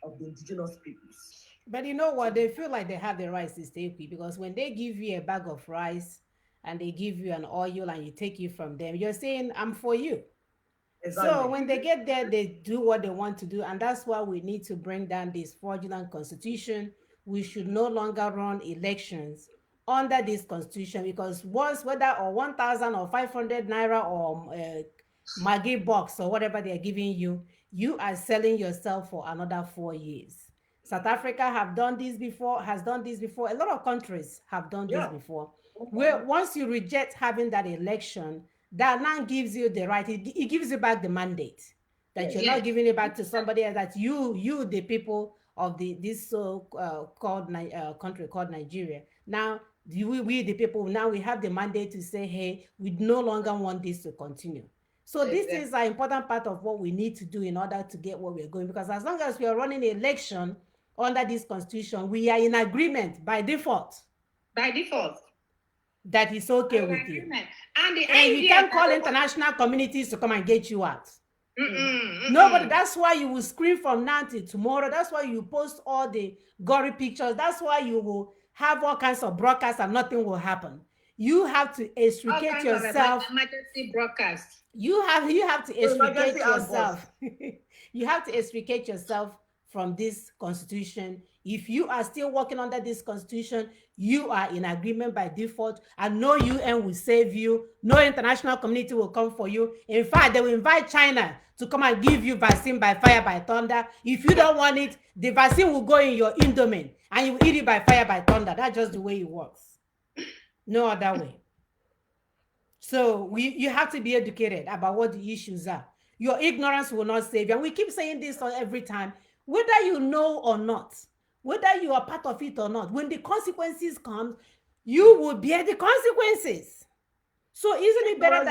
of the indigenous peoples. But you know what? They feel like they have the rights to stay with, because when they give you a bag of rice and they give you an oil and you take it from them, you're saying, I'm for you. Exactly. So when they get there, they do what they want to do. And that's why we need to bring down this fraudulent constitution. We should no longer run elections under this constitution, because once, whether or 1,000 or 500 naira or Maggie box or whatever they are giving you, you are selling yourself for another 4 years. South Africa have done this before, has done this before. A lot of countries have done this before. Where once you reject having that election, that now gives you the right, it gives you back the mandate, that you're not giving it back to somebody else, that you the people of this so called country called Nigeria. Now we the people, now we have the mandate to say, hey, we no longer want this to continue. So this is an important part of what we need to do in order to get where we're going, because as long as we are running an election under this constitution, we are in agreement by default. By default. That is okay with you. And you can't call international communities to come and get you out. Nobody. That's why you will scream from now till tomorrow. That's why you post all the gory pictures. That's why you will have all kinds of broadcasts and nothing will happen. You have to extricate yourself. Emergency broadcast. You have to extricate yourself. You have to extricate yourself from this constitution. If you are still working under this constitution, you are in agreement by default, and no UN will save you. No international community will come for you. In fact, they will invite China to come and give you vaccine by fire, by thunder. If you don't want it, the vaccine will go in your indomie and you will eat it by fire, by thunder. That's just the way it works. No other way. So you have to be educated about what the issues are. Your ignorance will not save you. And we keep saying this every time. Whether you know or not, whether you are part of it or not, when the consequences come, you will bear the consequences. So isn't it better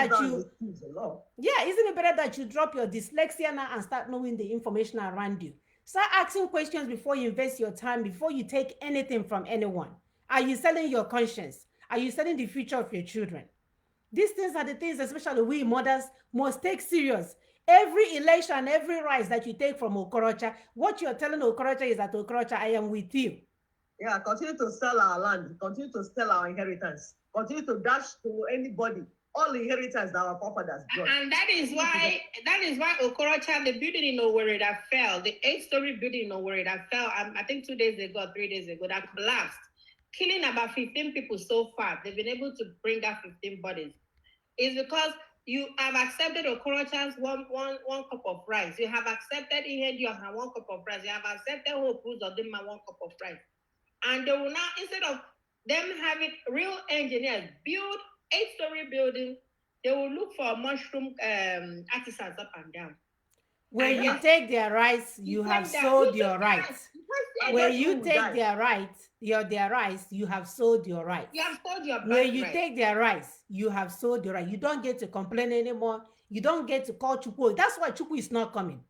that you drop your dyslexia now and start knowing the information around you? Start asking questions before you invest your time, before you take anything from anyone. Are you selling your conscience? Are you selling the future of your children? These things are the things, especially we mothers, must take serious. Every election, every rise that you take from Okorocha, what you're telling Okorocha is that, Okorocha, I am with you. Yeah, continue to sell our land, continue to sell our inheritance, continue to dash to anybody all inheritance that our forefathers brought. And that is why Okorocha, the building in Owerri that fell, the 8-story building in Owerri that fell, I think 2 days ago, 3 days ago, that collapsed, killing about 15 people so far. They've been able to bring out 15 bodies. Is because you have accepted Okorocha's one cup of rice. You have accepted Ihedioha one cup of rice. You have accepted Hope Uzodinma one cup of rice. And they will now, instead of them having real engineers build 8-story building, they will look for mushroom artisans up and down. When And you yes, take their rights, you have sold your rights. And When guess who you will take die? their rights, their rights, you have sold your rights. You have sold your When you birthright. take their rights, you have sold your right. You don't get to complain anymore. You don't get to call Chukwu. That's why Chukwu is not coming.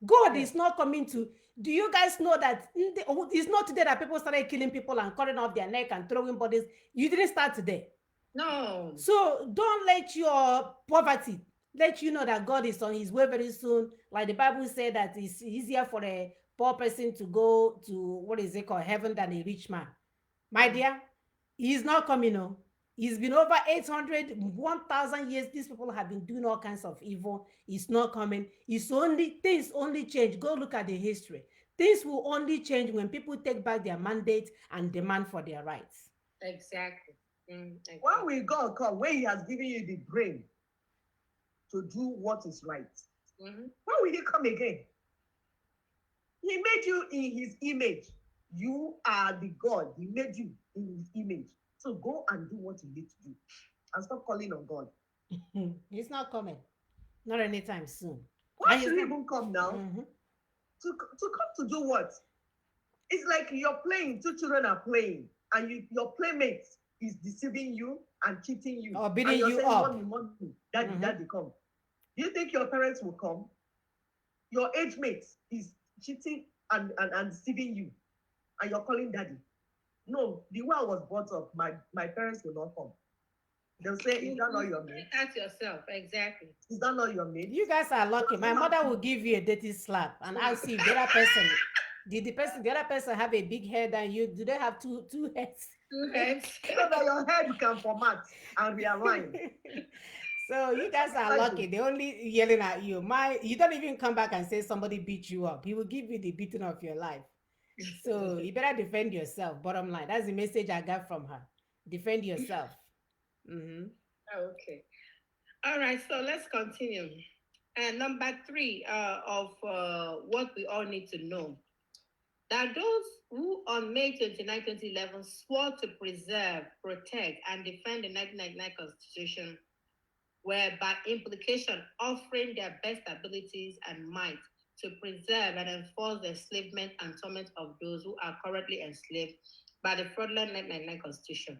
God is not coming to. Do you guys know that it's not today that people started killing people and cutting off their neck and throwing bodies? You didn't start today. No. So don't let your poverty let you know that God is on his way very soon. Like the Bible said that it's easier for a poor person to go to what is it called heaven than a rich man. My dear, he's not coming. No. It's been over 800, 1,000 years. These people have been doing all kinds of evil. It's not coming. Things only change. Go look at the history. Things will only change when people take back their mandate and demand for their rights. Exactly. When will God come? When he has given you the brain to do what is right. Mm-hmm. When will he come again? He made you in his image. You are the God. He made you in his image. So go and do what you need to do. And stop calling on God. He's not coming. Not anytime soon. Why should he even come now? Mm-hmm. To come to do what? It's like you're playing, two children are playing, and your playmate is deceiving you and cheating you. Or and beating you're you saying, up. Mommy, mommy, daddy, daddy, come. Do you think your parents will come? Your age mate is cheating and deceiving you, and you're calling daddy. No, the way I was brought up, my parents will not come. They'll say, is that not your mate? That's yourself, exactly. Is that not your mate? You guys are lucky. My mother will give you a dirty slap and ask you if the other person, did the other person have a big head than you? Do they have two heads? 2 heads. So that your head can format and realign. So you guys are lucky. They only yelling at you. You don't even come back and say somebody beat you up. He will give you the beating of your life. So you better defend yourself. Bottom line. That's the message I got from her. Defend yourself. Mm-hmm. Okay. All right. So let's continue. And number 3 of what we all need to know, that those who on May 29, 2011 swore to preserve, protect, and defend the 1999 Constitution were by implication offering their best abilities and might to preserve and enforce the enslavement and torment of those who are currently enslaved by the fraudulent 1999 Constitution.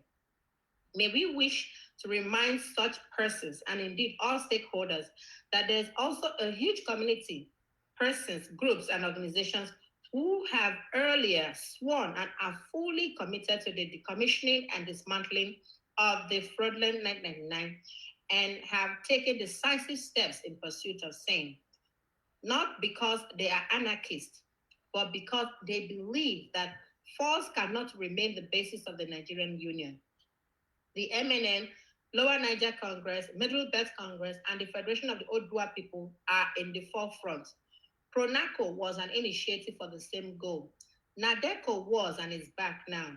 May we wish to remind such persons and indeed all stakeholders that there's also a huge community, persons, groups, and organizations who have earlier sworn and are fully committed to the decommissioning and dismantling of the fraudulent 1999 and have taken decisive steps in pursuit of same, not because they are anarchists, but because they believe that force cannot remain the basis of the Nigerian Union. The MNN, Lower Niger Congress, Middle Belt Congress, and the Federation of the Odua people are in the forefront. PRONACO was an initiative for the same goal. NADECO was and is back now.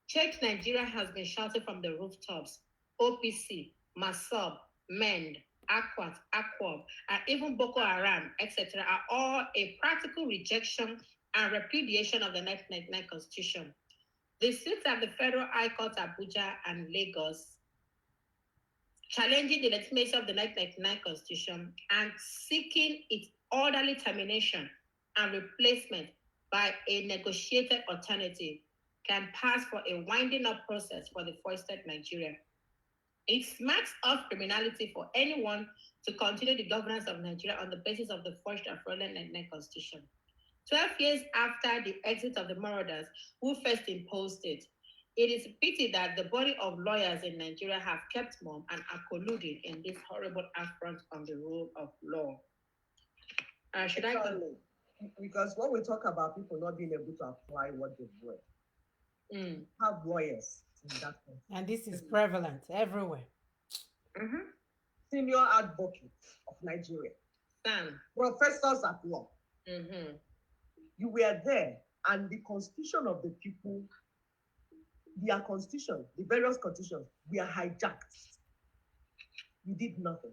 Change Nigeria has been shouted from the rooftops. OPC, MASOB, MEND, AQUAT, AQUAB, and even Boko Haram, etc., are all a practical rejection and repudiation of the 1999 Constitution. They sit at the Federal High Court, Abuja and Lagos, challenging the legitimacy of the 1999 Constitution and seeking its orderly termination and replacement by a negotiated alternative can pass for a winding up process for the foisted Nigeria. It smacks of criminality for anyone to continue the governance of Nigeria on the basis of the forged and fraudulent 1999 Constitution. 12 years after the exit of the marauders who first imposed it, it is a pity that the body of lawyers in Nigeria have kept mum and are colluding in this horrible affront on the rule of law. Should I go? Because when we talk about people not being able to apply what they've read, have lawyers in that country. And this is prevalent everywhere. Mm-hmm. senior advocates of Nigeria, professors at law. Mm-hmm. You were there, and the constitution of the people, their constitution, the various constitutions, were hijacked. You did nothing.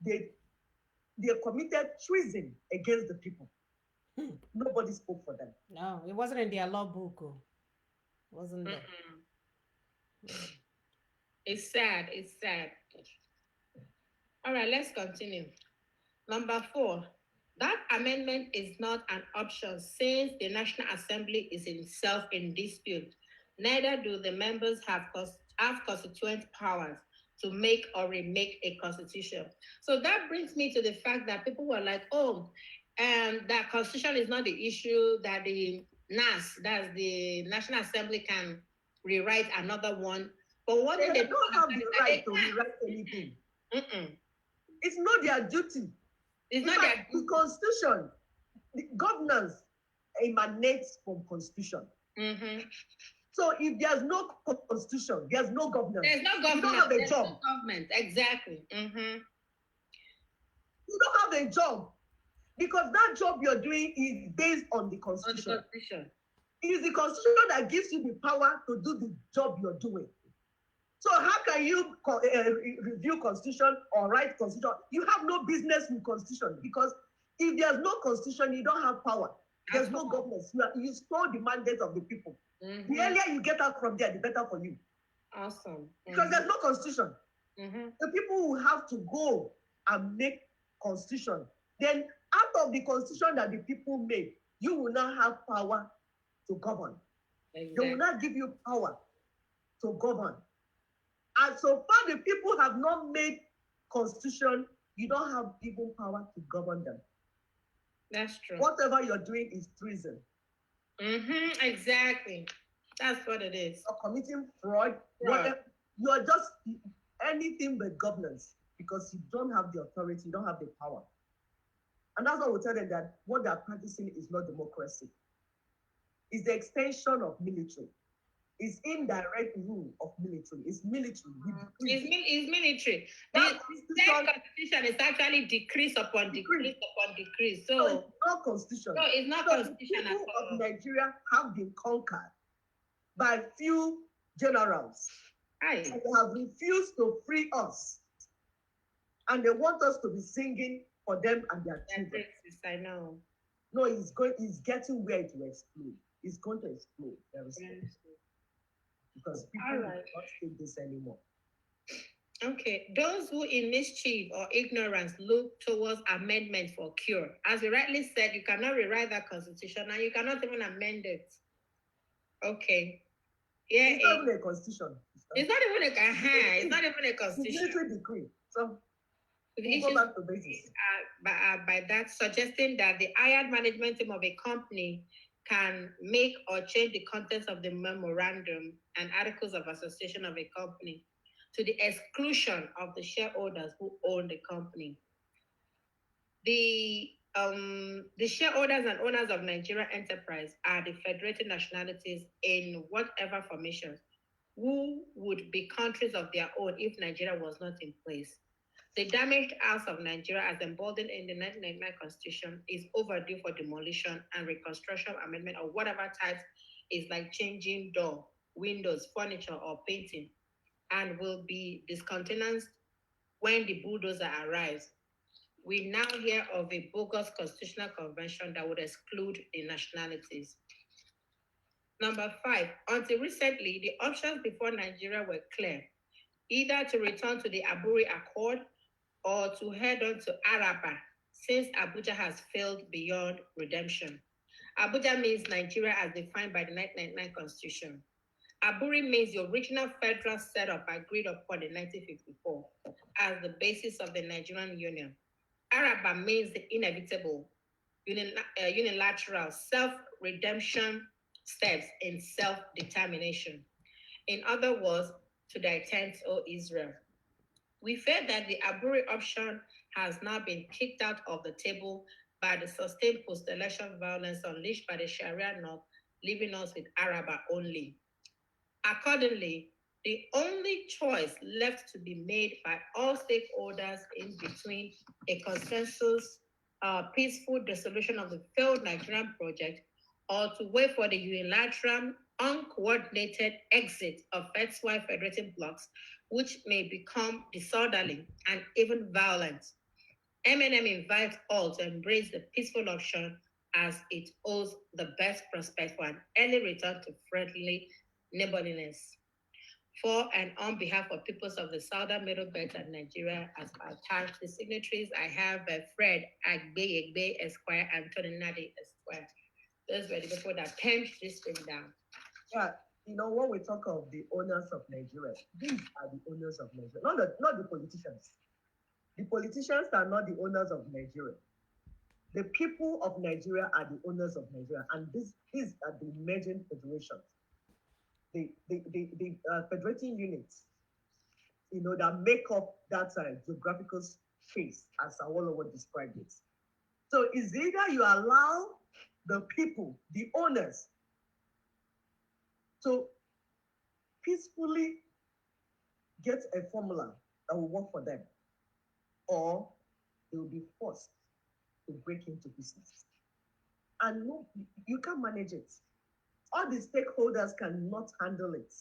They committed treason against the people. Nobody spoke for them. No, it wasn't in their law book. Oh. Wasn't there? It's sad. It's sad. All right, let's continue. Number 4, that amendment is not an option since the National Assembly is itself in dispute. Neither do the members have constituent powers to make or remake a constitution. So that brings me to the fact that people were like, oh, that constitution is not the issue, that the NAS, that's the National Assembly, can rewrite another one. But what They did don't have the right to rewrite anything. It's not their duty. It's not their duty. The constitution, the governance emanates from constitution. Mm-hmm. So if there's no constitution, there's no governance. There's no government. You don't have a there's job. No government, exactly. Mm-hmm. You don't have a job because that job you're doing is based on the constitution. On the constitution. It is the constitution that gives you the power to do the job you're doing. So how can you review constitution or write constitution? You have no business with constitution because if there's no constitution, you don't have power. There's no governance. You store the mandate of the people. Mm-hmm. The earlier you get out from there, the better for you. Awesome. Mm-hmm. Because there's no constitution. Mm-hmm. The people will have to go and make constitution. Then out of the constitution that the people made, you will not have power to govern. Exactly. They will not give you power to govern. And so far the people have not made constitution, you don't have even power to govern them. That's true. Whatever you're doing is treason. Mm-hmm, exactly. That's what it is. You're committing fraud. You're just anything but governance because you don't have the authority, you don't have the power. And that's why we tell them that what they're practicing is not democracy. It's the extension of military. It's indirect rule of military. It's military. It's military. The constitution is actually decrease upon decrease upon decrease. So it's not constitution. No, it's not constitution. The people of Nigeria have been conquered by few generals. And they have refused to free us. And they want us to be singing for them and their children. I know. No, it's getting where it will explode. It's going to explode very soon. Because people will not take this anymore. Okay. Those who in mischief or ignorance look towards amendment for cure. As you rightly said, you cannot rewrite that constitution and you cannot even amend it. Okay. Yeah. It's not even a constitution. It's not even it's not even a constitution. It's a military decree. So we'll go back to basis. By that, suggesting that the hired management team of a company can make or change the contents of the memorandum and articles of association of a company to the exclusion of the shareholders who own the company. The shareholders and owners of Nigeria Enterprise are the federated nationalities in whatever formations who would be countries of their own if Nigeria was not in place. The damaged house of Nigeria, as embodied in the 1999 Constitution, is overdue for demolition and reconstruction, amendment, or whatever types is like changing door, windows, furniture, or painting, and will be discountenanced when the bulldozer arrives. We now hear of a bogus constitutional convention that would exclude the nationalities. Number 5, until recently, the options before Nigeria were clear, either to return to the Aburi Accord or to head on to Araba, since Abuja has failed beyond redemption. Abuja means Nigeria as defined by the 1999 Constitution. Aburi means the original federal setup agreed upon in 1954 as the basis of the Nigerian Union. Araba means the inevitable, unilateral self-redemption steps in self-determination. In other words, to thy tent, O Israel. We fear that the Aburi option has now been kicked out of the table by the sustained post-election violence unleashed by the Sharia North, leaving us with Araba only. Accordingly, The only choice left to be made by all stakeholders in between a consensus, peaceful dissolution of the failed Nigerian project, or to wait for the unilateral, uncoordinated exit of XY federating blocs, which may become disorderly and even violent. MNM invites all to embrace the peaceful option as it holds the best prospect for an early return to friendly neighborliness. For and on behalf of peoples of the Southern Middle Belt and Nigeria, as per attached, the signatories I have Fred Agbe Esquire and Tony Nadi Esquire. Those were the people that penned this thing down. Yeah, when we talk of the owners of Nigeria, these are the owners of Nigeria, not the politicians. The politicians are not the owners of Nigeria. The people of Nigeria are the owners of Nigeria, and these are the emerging federations, the federating units, that make up that geographical space, as Awolowo described it. So it's either you allow the people, the owners, to peacefully get a formula that will work for them, or they will be forced to break into pieces. And no, you can't manage it. All the stakeholders cannot handle it.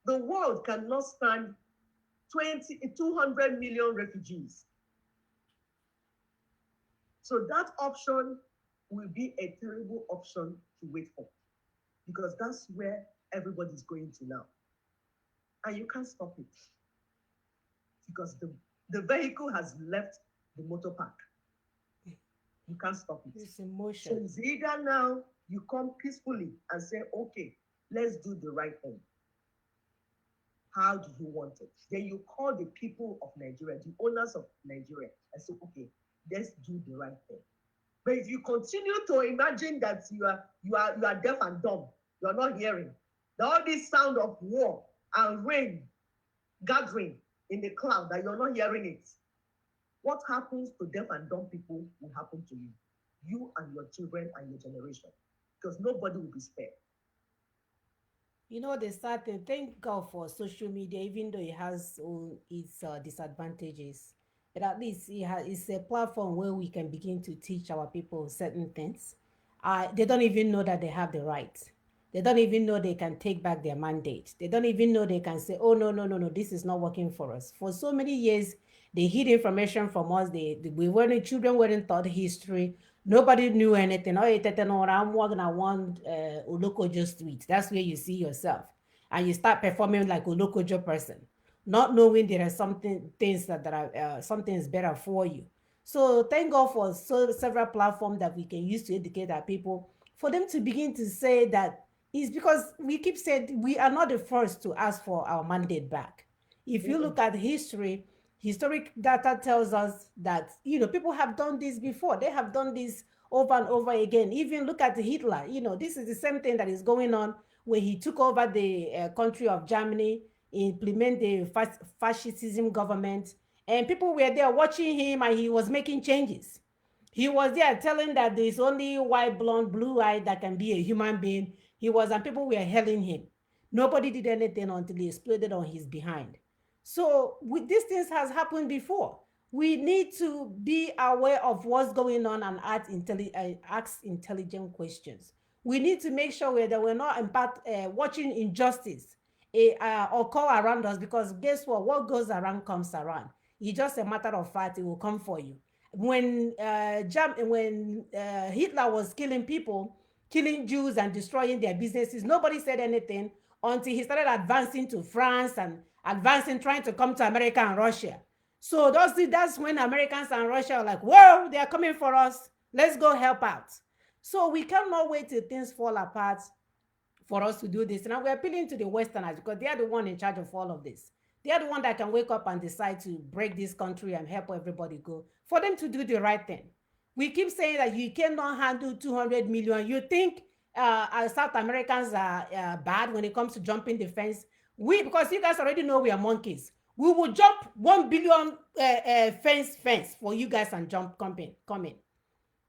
The world cannot stand 200 million refugees. So that option will be a terrible option to wait for, because that's where everybody's going to now. And you can't stop it, because the vehicle has left the motor park. You can't stop it. It's emotion. So it's either now you come peacefully and say, okay, let's do the right thing. How do you want it? Then you call the people of Nigeria, the owners of Nigeria, and say, okay, let's do the right thing. But if you continue to imagine that you are deaf and dumb, you are not hearing, all this sound of war and rain gathering in the cloud, that you're not hearing it, what happens to deaf and dumb people will happen to you and your children and your generation, because nobody will be spared. The sad thing, thank God for social media, even though it has all its disadvantages. But at least it's a platform where we can begin to teach our people certain things. They don't even know that they have the right. They don't even know they can take back their mandate. They don't even know they can say, oh, no, no, no, no, this is not working for us. For so many years, they hid information from us. We weren't, children weren't taught history. Nobody knew anything. Oh, I'm walking around Olokojo street. That's where you see yourself. And you start performing like a Olokojo person, not knowing there are something things that are something is better for you. So thank God for several platforms that we can use to educate our people, for them to begin to say that it's because we keep saying we are not the first to ask for our mandate back. If you look at history, historic data tells us that people have done this before. They have done this over and over again. Even look at Hitler. This is the same thing that is going on when he took over the country of Germany, implement the fascism government, and people were there watching him, and he was making changes. He was there telling that there's only white, blonde, blue eye that can be a human being. He was, and people were hailing him. Nobody did anything until he exploded on his behind. So with these things has happened before. We need to be aware of what's going on and ask intelligent questions. We need to make sure that we're not watching injustice occur around us, because guess what? What goes around comes around. It's just a matter of fact, it will come for you. When Hitler was killing people, killing Jews and destroying their businesses, nobody said anything until he started advancing to France and advancing, trying to come to America and Russia. So that's when Americans and Russia are like, whoa, they are coming for us. Let's go help out. So we cannot wait till things fall apart for us to do this. Now we're appealing to the Westerners, because they are the one in charge of all of this. They are the one that can wake up and decide to break this country and help everybody go. For them to do the right thing. We keep saying that you cannot handle 200 million. You think South Americans are bad when it comes to jumping the fence? Because you guys already know we are monkeys. We will jump 1 billion fence for you guys and jump coming.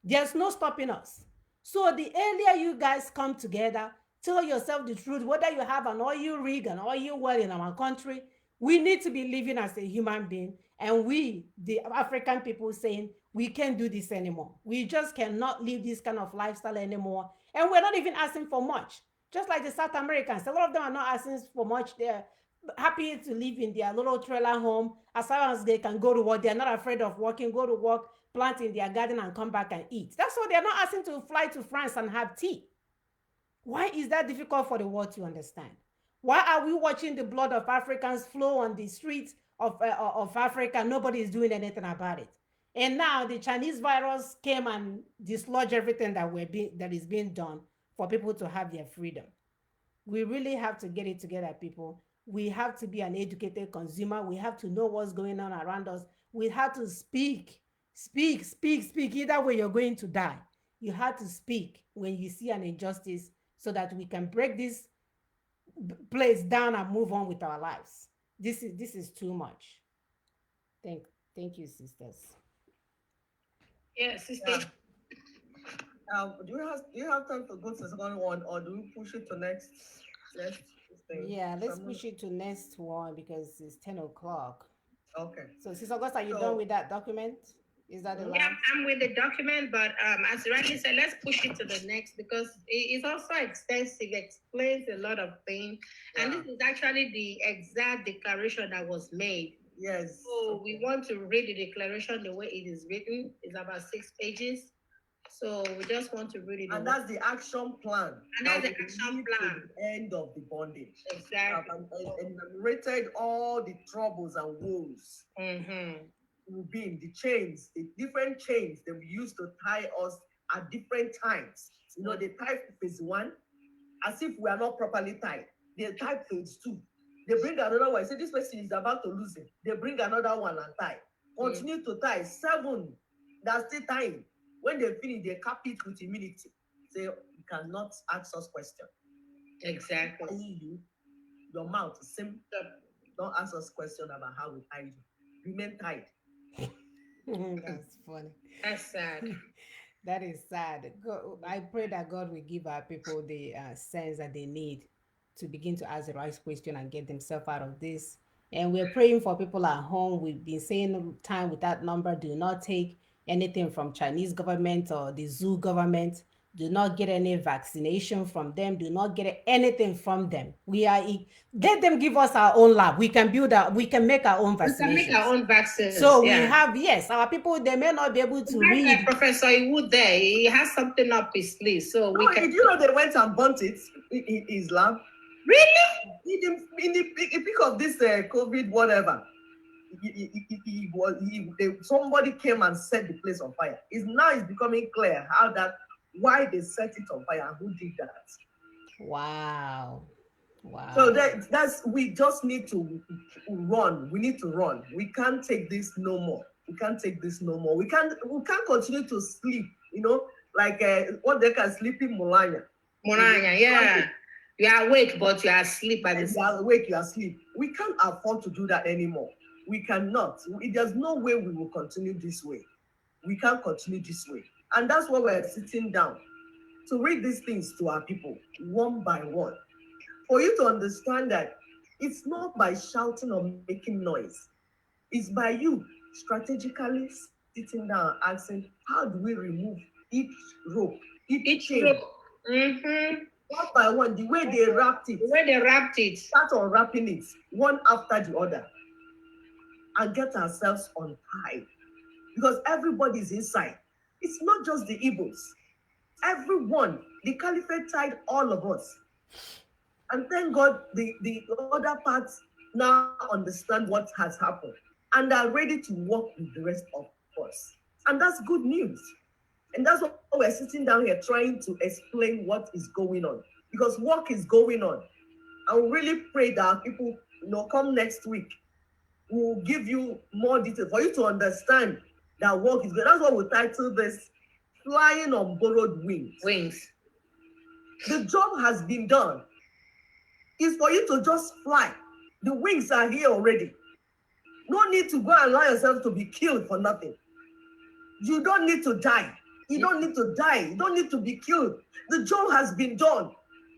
There's no stopping us. So the earlier you guys come together, tell yourself the truth. Whether you have an oil rig, an oil well in our country, we need to be living as a human being. And we, the African people, saying we can't do this anymore. We just cannot live this kind of lifestyle anymore. And we're not even asking for much. Just like the South Americans, a lot of them are not asking for much. They're happy to live in their little trailer home as long as they can go to work. They're not afraid of working, go to work, plant in their garden, and come back and eat. That's why they're not asking to fly to France and have tea. Why is that difficult for the world to understand? Why are we watching the blood of Africans flow on the streets of Africa? Nobody is doing anything about it. And now the Chinese virus came and dislodged everything that is being done for people to have their freedom. We really have to get it together, people. We have to be an educated consumer. We have to know what's going on around us. We have to speak. Either way, you're going to die. You have to speak when you see an injustice so that we can break this place down and move on with our lives. This is too much. Thank you, sisters. Yeah, sister. Yeah. Do you have time to go to the second one, or do we push it to next thing? Yeah, let's push it to next one because it's 10 o'clock. Okay. So, Sister Augusta, are you done with that document? Is that the last? Yeah, I'm with the document, but as rightly said, let's push it to the next because it's also extensive, explains a lot of things, and this is actually the exact declaration that was made. Yes. So we want to read the declaration the way it is written. It's about 6 pages. So we just want to read it. And that's the action plan. And that's the action plan. To the end of the bondage. Exactly. And narrated all the troubles and woes. We've been the chains, the different chains that we used to tie us at different times. You know, they tie phase 1 as if we are not properly tied. They tie phase 2. They bring another one. Say this person is about to lose it. They bring another one and tie. Continue to tie. 7. That's still tying. When they finish, they cap it with humility. Say, you cannot ask us questions. Exactly. You, your mouth is simple. Don't ask us questions about how we tied you. Remain tied. That's funny. That's sad. That is sad. I pray that God will give our people the sense that they need to begin to ask the right question and get themselves out of this. And we're praying for people at home. We've been saying time with that number, do not take anything from Chinese government or the zoo government. Do not get any vaccination from them. Do not get anything from them. Let them give us our own lab. We can make our own vaccinations. We can make our own vaccines. So we have, our people, they may not be able to read. Professor Iwood there, he has something up his sleeve. So we can. Did you know they went and burnt it in his lab? Really? In the peak of this COVID, whatever. Somebody came and set the place on fire. It's becoming clear why they set it on fire and who did that. Wow. So we just need to run. We need to run. We can't take this no more. We can't continue to sleep. You know, like what they can sleep in Mulanya. Yeah. You are awake, but you are asleep. You are awake, you are asleep. We can't afford to do that anymore. We cannot. There's no way we will continue this way. We can't continue this way. And that's why we're sitting down to read these things to our people one by one. For you to understand that it's not by shouting or making noise. It's by you strategically sitting down and asking, how do we remove each rope, each chain? Rope. One by one, the way they wrapped it. Start unwrapping it, one after the other. And get ourselves untied. Because everybody's inside. It's not just the Igbos. Everyone, the Caliphate tied all of us. And thank God the other parts now understand what has happened and are ready to work with the rest of us. And that's good news. And that's why we're sitting down here trying to explain what is going on. Because work is going on. I really pray that people, come next week, we'll give you more details for you to understand that work is good. That's what we title this, Flying on Borrowed Wings. The job has been done. It's for you to just fly. The wings are here already. No need to go and allow yourself to be killed for nothing. You don't need to die. You don't need to die. You don't need to be killed. The job has been done.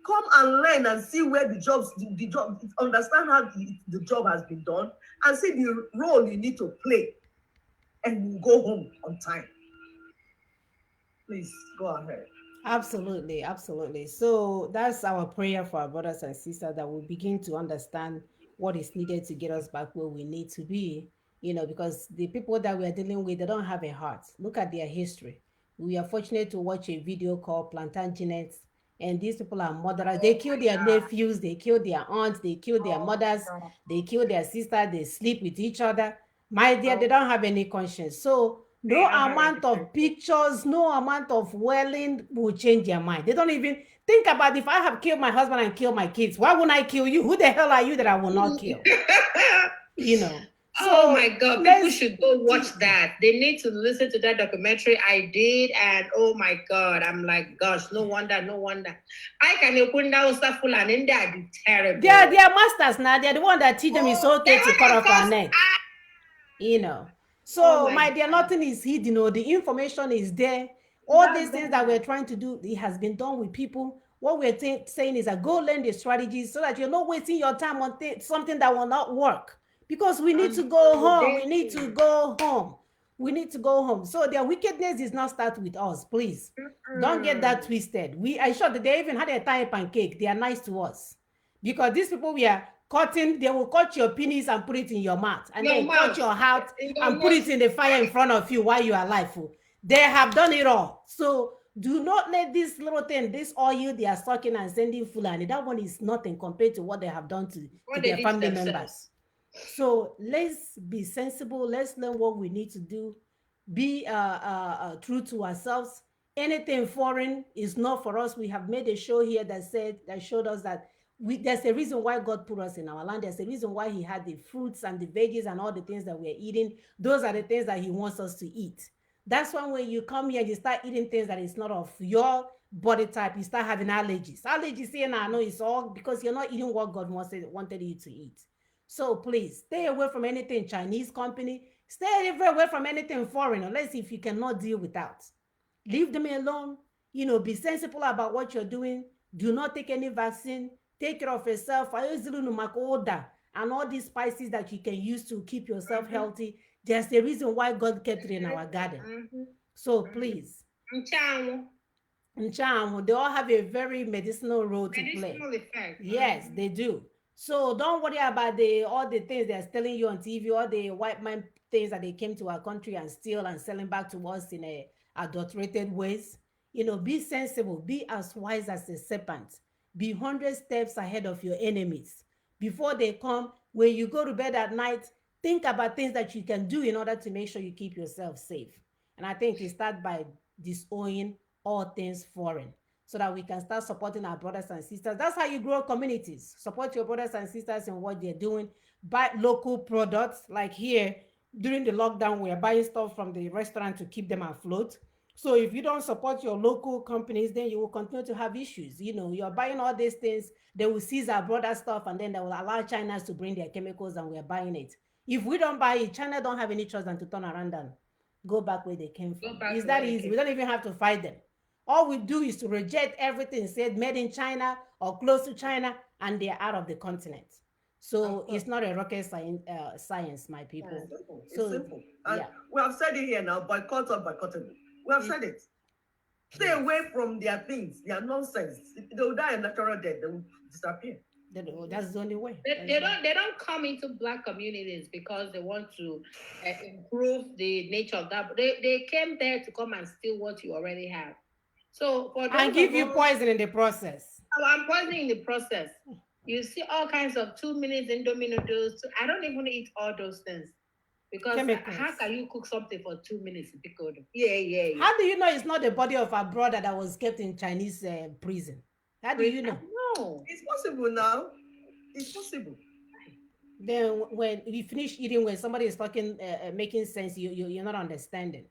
Come and learn and see where the job, understand how the job has been done, and see the role you need to play, and you go home on time. Please go ahead. Absolutely, absolutely. So that's our prayer for our brothers and sisters, that we begin to understand what is needed to get us back where we need to be. Because the people that we are dealing with, they don't have a heart. Look at their history. We are fortunate to watch a video called Plantagenets, and these people are murderers. They Oh kill my their God. nephews, they kill their aunts, they kill their Oh my mothers, God. they kill their sisters, they sleep with each other. My dear, they Oh, don't have any conscience. So they no don't have any amount of sense. pictures, no amount of welling will change their mind. They don't even think about, if I have killed my husband and killed my kids, why wouldn't I kill you? Who the hell are you that I will not kill? You know. Oh my So God, people let's should go watch that. They need to listen to that documentary. I did, and oh my God, I'm like, gosh, no wonder, no wonder. I can open that stuff full and in there be they terrible. are masters now. They're the one that teach them it's Oh, they okay to cut want to off our cause. neck. you know. Oh So, my my dear, God, nothing is hidden. The information is there. All these That's things that we're there. trying to do, it has been done with people. What we're saying is that go learn the strategies so that you're not wasting your time on something that will not work. Because we need to go home. We need to unfolding. go home. We need to go home. So their wickedness does not start with us, please. Don't get that Mm-mm. twisted. I sure that they even had a tiny pancake. They are nice to us. Because these people we are cutting, they will cut your penis and put it in your mouth, and Your then cut mouth, your heart in your and put it nose. in the fire in front of you while you are alive. They have done it all. So do not let this little thing, this oil they are sucking and sending Fulani, that one is nothing compared to what they have done to What they their did to family members. themselves. So let's be sensible. Let's learn what we need to do. Be true to ourselves. Anything foreign is not for us. We have made a show here that showed us that there's a reason why God put us in our land. There's a reason why He had the fruits and the veggies and all the things that we're eating. Those are the things that He wants us to eat. That's why when you come here, you start eating things that is not of your body type, you start having allergies. Allergies here now, I know it's all because you're not eating what God wanted you to eat. So please stay away from anything Chinese company. Stay away from anything foreign, unless if you cannot deal without. Leave them alone. Be sensible about what you're doing. Do not take any vaccine. Take care of yourself. I use and all these spices that you can use to keep yourself Mm-hmm. healthy. There's the reason why God kept it in our garden. Mm-hmm. So Mm-hmm. please, Mm-hmm. they all have a very medicinal role to play. Medicinal effect. Yes, Mm-hmm. they do. So don't worry about the all the things they're telling you on TV, all the white man things that they came to our country and steal and selling back to us in a adulterated ways. Be sensible, be as wise as a serpent, be 100 steps ahead of your enemies. Before they come, when you go to bed at night, think about things that you can do in order to make sure you keep yourself safe. And I think it starts by disowning all things foreign so that we can start supporting our brothers and sisters. That's how you grow communities. Support your brothers and sisters in what they're doing. Buy local products. Like here, during the lockdown, we are buying stuff from the restaurant to keep them afloat. So if you don't support your local companies, then you will continue to have issues. You're buying all these things, they will seize our brother stuff, and then they will allow China to bring their chemicals, and we're buying it. If we don't buy it, China don't have any choice than to turn around and go back where they came Go from. back It's to where that they easy. came We don't even have to fight them. All we do is to reject everything said made in China or close to China, and they're out of the continent. Of So course. it's not a rocket science, my It's people. simple. It's So simple. And yeah, we have said it here now, boycott or boycottable. We have from. said it. Stay yes. away from their things, their nonsense. They will die a natural death. They will disappear. That's the only way. They, That's they the don't they don't come into black communities because they want to improve the nature of that. They came there to come and steal what you already have. So for and those give of you us, poison in the process. I'm poisoning the process. You see all kinds of 2 minutes Indomie noodles. I don't even eat all those things because how Chemicals. can you cook something for 2 minutes? Because yeah, yeah, yeah. How do you know it's not the body of our brother that was kept in Chinese prison? How do you I know? know. It's possible now. It's possible. Then when you finish eating, when somebody is talking, making sense, you're not understanding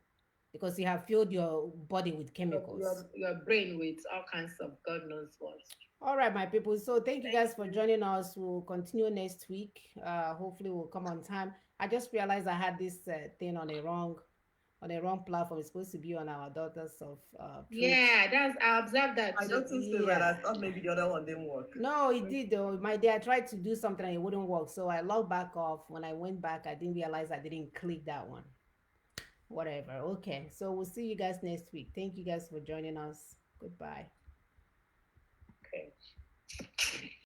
because you have filled your body with Your, chemicals. your brain with all kinds of God knows what. All right, my people. So thank you Thank guys for you. joining us. We'll continue next week. Hopefully we'll come on time. I just realized I had this thing on a wrong on a wrong platform. It's supposed to be on our Daughters of Truth. Yeah, I observed that I too. noticed it, but I Yeah. thought maybe the other one didn't work. No, it did though. My day, I tried to do something and it wouldn't work. So I logged back off. When I went back, I didn't realize I didn't click that one. Whatever. Okay. So we'll see you guys next week. Thank you guys for joining us. Goodbye. Okay.